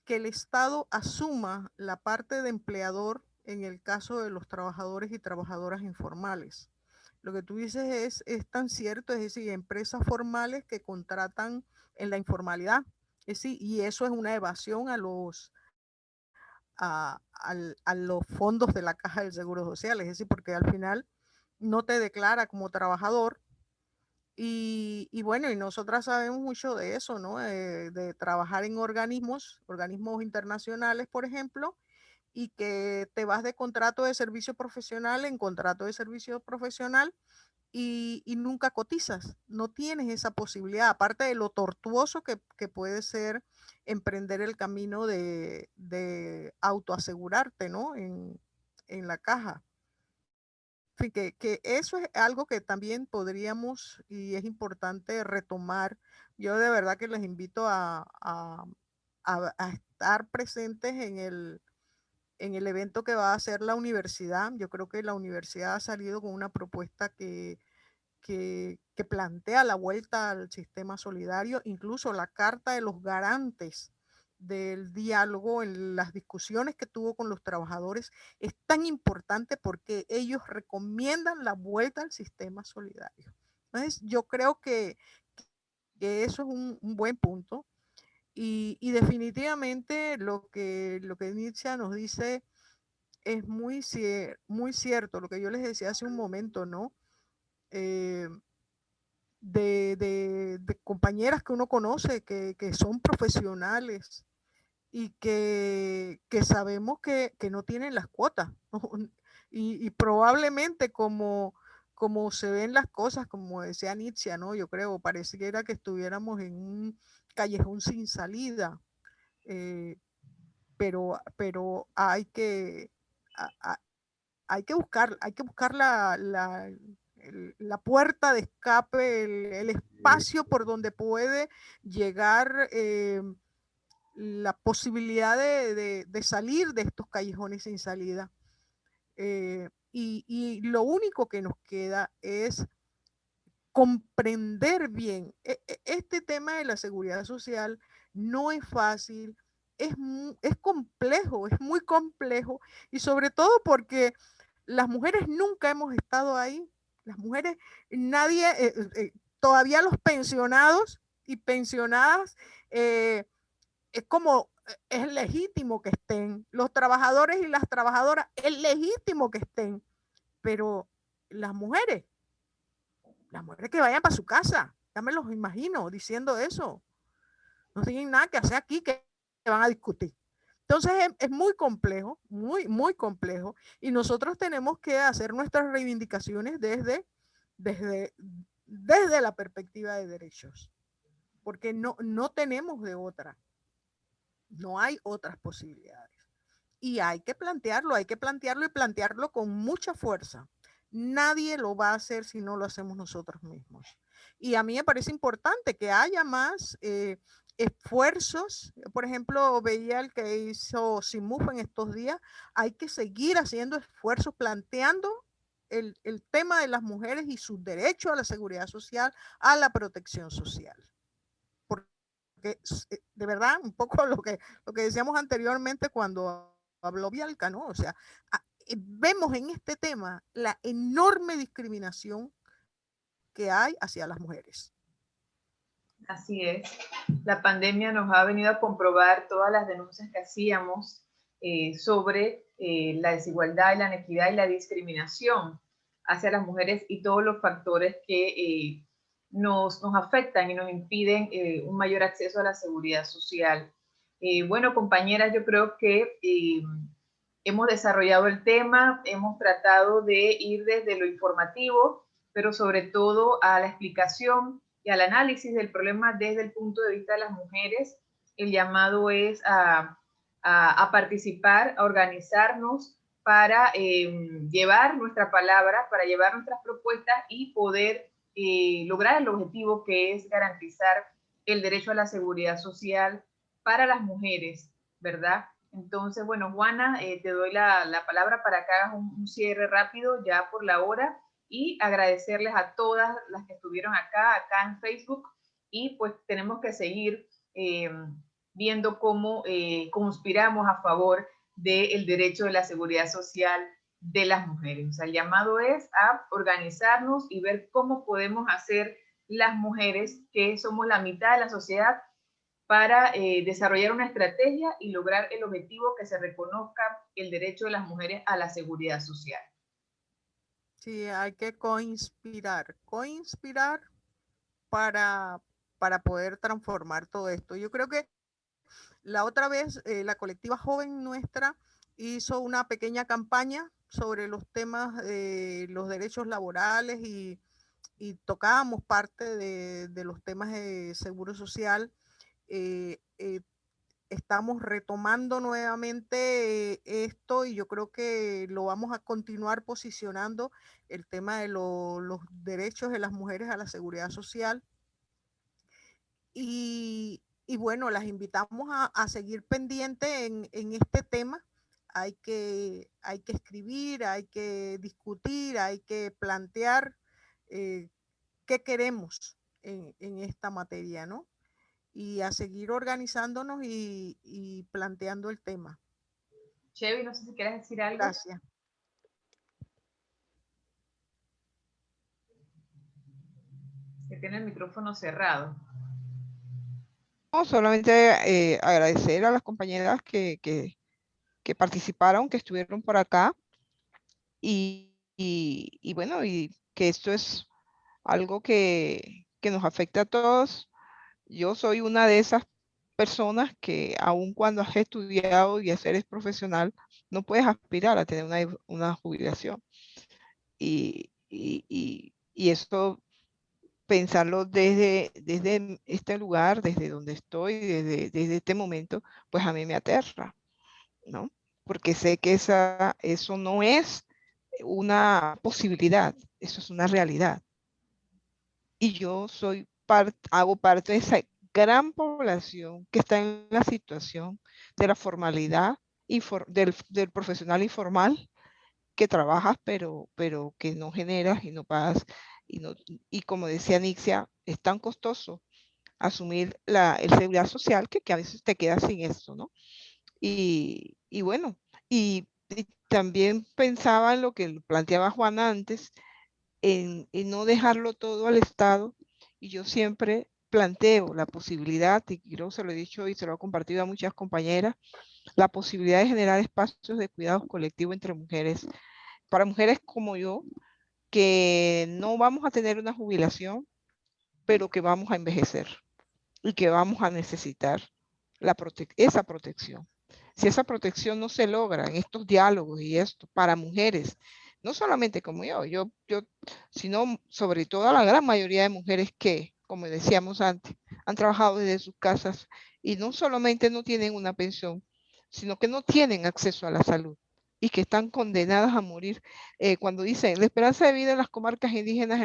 que el Estado asuma la parte de empleador en el caso de los trabajadores y trabajadoras informales. Lo que tú dices es tan cierto, es decir, empresas formales que contratan en la informalidad. Es decir, y eso es una evasión a los fondos de la Caja del Seguro Social, es decir, porque al final no te declara como trabajador. Y bueno, y nosotras sabemos mucho de eso, ¿no? De trabajar en organismos internacionales, por ejemplo, y que te vas de contrato de servicio profesional en contrato de servicio profesional y nunca cotizas, no tienes esa posibilidad, aparte de lo tortuoso que puede ser emprender el camino de autoasegurarte, ¿no? En la caja. En fin, que eso es algo que también podríamos y es importante retomar. Yo de verdad que les invito a estar presentes en el evento que va a hacer la universidad. Yo creo que la universidad ha salido con una propuesta que plantea la vuelta al sistema solidario, incluso la Carta de los Garantes del diálogo en las discusiones que tuvo con los trabajadores es tan importante porque ellos recomiendan la vuelta al sistema solidario. Entonces, yo creo que eso es un buen punto. Y definitivamente lo que Nietzsche nos dice es muy cierto, lo que yo les decía hace un momento, ¿no? De compañeras que uno conoce, que son profesionales y que sabemos que no tienen las cuotas, ¿no? Y probablemente como se ven las cosas, como decía Nietzsche, ¿no? Yo creo, pareciera que estuviéramos en un callejón sin salida, pero hay que buscar la puerta de escape, el espacio por donde puede llegar la posibilidad de salir de estos callejones sin salida. Y lo único que nos queda es comprender bien. Este tema de la seguridad social no es fácil, es complejo, es muy complejo, y sobre todo porque las mujeres nunca hemos estado ahí. Las mujeres, nadie, todavía los pensionados y pensionadas, es como, es legítimo que estén. Los trabajadores y las trabajadoras, es legítimo que estén. Pero las mujeres que vayan para su casa, ya me los imagino diciendo eso. No tienen nada que hacer aquí, que van a discutir. Entonces es muy complejo, muy complejo, y nosotros tenemos que hacer nuestras reivindicaciones desde la perspectiva de derechos, porque no tenemos de otra, no hay otras posibilidades. Y hay que plantearlo y plantearlo con mucha fuerza. Nadie lo va a hacer si no lo hacemos nosotros mismos. Y a mí me parece importante que haya más esfuerzos. Por ejemplo, veía el que hizo Simuf en estos días. Hay que seguir haciendo esfuerzos planteando el tema de las mujeres y sus derechos a la seguridad social, a la protección social. Porque de verdad, un poco lo que decíamos anteriormente cuando habló Bialca, ¿no? O sea, vemos en este tema la enorme discriminación que hay hacia las mujeres. Así es. La pandemia nos ha venido a comprobar todas las denuncias que hacíamos sobre la desigualdad, la inequidad y la discriminación hacia las mujeres y todos los factores que nos afectan y nos impiden un mayor acceso a la seguridad social. Bueno, compañeras, yo creo que hemos desarrollado el tema, hemos tratado de ir desde lo informativo, pero sobre todo a la explicación y al análisis del problema desde el punto de vista de las mujeres. El llamado es a participar, a organizarnos para llevar nuestra palabra, para llevar nuestras propuestas y poder lograr el objetivo, que es garantizar el derecho a la seguridad social para las mujeres, ¿verdad? Entonces, bueno, Juana, te doy la palabra para que hagas un cierre rápido ya por la hora, y agradecerles a todas las que estuvieron acá en Facebook, y pues tenemos que seguir viendo cómo conspiramos a favor del derecho de la seguridad social de las mujeres. O sea, el llamado es a organizarnos y ver cómo podemos hacer las mujeres, que somos la mitad de la sociedad, para desarrollar una estrategia y lograr el objetivo que se reconozca el derecho de las mujeres a la seguridad social. Sí, hay que coinspirar para poder transformar todo esto. Yo creo que la otra vez la colectiva joven nuestra hizo una pequeña campaña sobre los temas de los derechos laborales y tocábamos parte de los temas de seguro social. Estamos retomando nuevamente esto, y yo creo que lo vamos a continuar posicionando, el tema de los derechos de las mujeres a la seguridad social. Y bueno, las invitamos a seguir pendientes en este tema, hay que escribir, hay que discutir, hay que plantear qué queremos en esta materia, ¿no? Y a seguir organizándonos y planteando el tema. Chevy, no sé si quieres decir algo. Gracias. Que tiene el micrófono cerrado. No, solamente agradecer a las compañeras que participaron, que estuvieron por acá, y bueno, y que esto es algo que nos afecta a todos. Yo soy una de esas personas que aun cuando has estudiado y eres profesional, no puedes aspirar a tener una jubilación. Y eso, pensarlo desde este lugar, desde donde estoy, desde este momento, pues a mí me aterra, ¿no? Porque sé que eso no es una posibilidad, eso es una realidad. Y yo hago parte de esa gran población que está en la situación de la formalidad y del profesional informal, que trabajas pero que no generas y no pagas. Y como decía Nixia, es tan costoso asumir el seguridad social que a veces te quedas sin esto, ¿no? Y bueno, y también pensaba en lo que planteaba Juana antes, en no dejarlo todo al Estado, y yo siempre planteo la posibilidad, y creo que se lo he dicho y se lo he compartido a muchas compañeras, la posibilidad de generar espacios de cuidados colectivos entre mujeres, para mujeres como yo, que no vamos a tener una jubilación, pero que vamos a envejecer y que vamos a necesitar esa protección. Si esa protección no se logra en estos diálogos y esto para mujeres, no solamente como yo, sino sobre todo la gran mayoría de mujeres que, como decíamos antes, han trabajado desde sus casas y no solamente no tienen una pensión, sino que no tienen acceso a la salud y que están condenadas a morir. Cuando dicen la esperanza de vida en las comarcas indígenas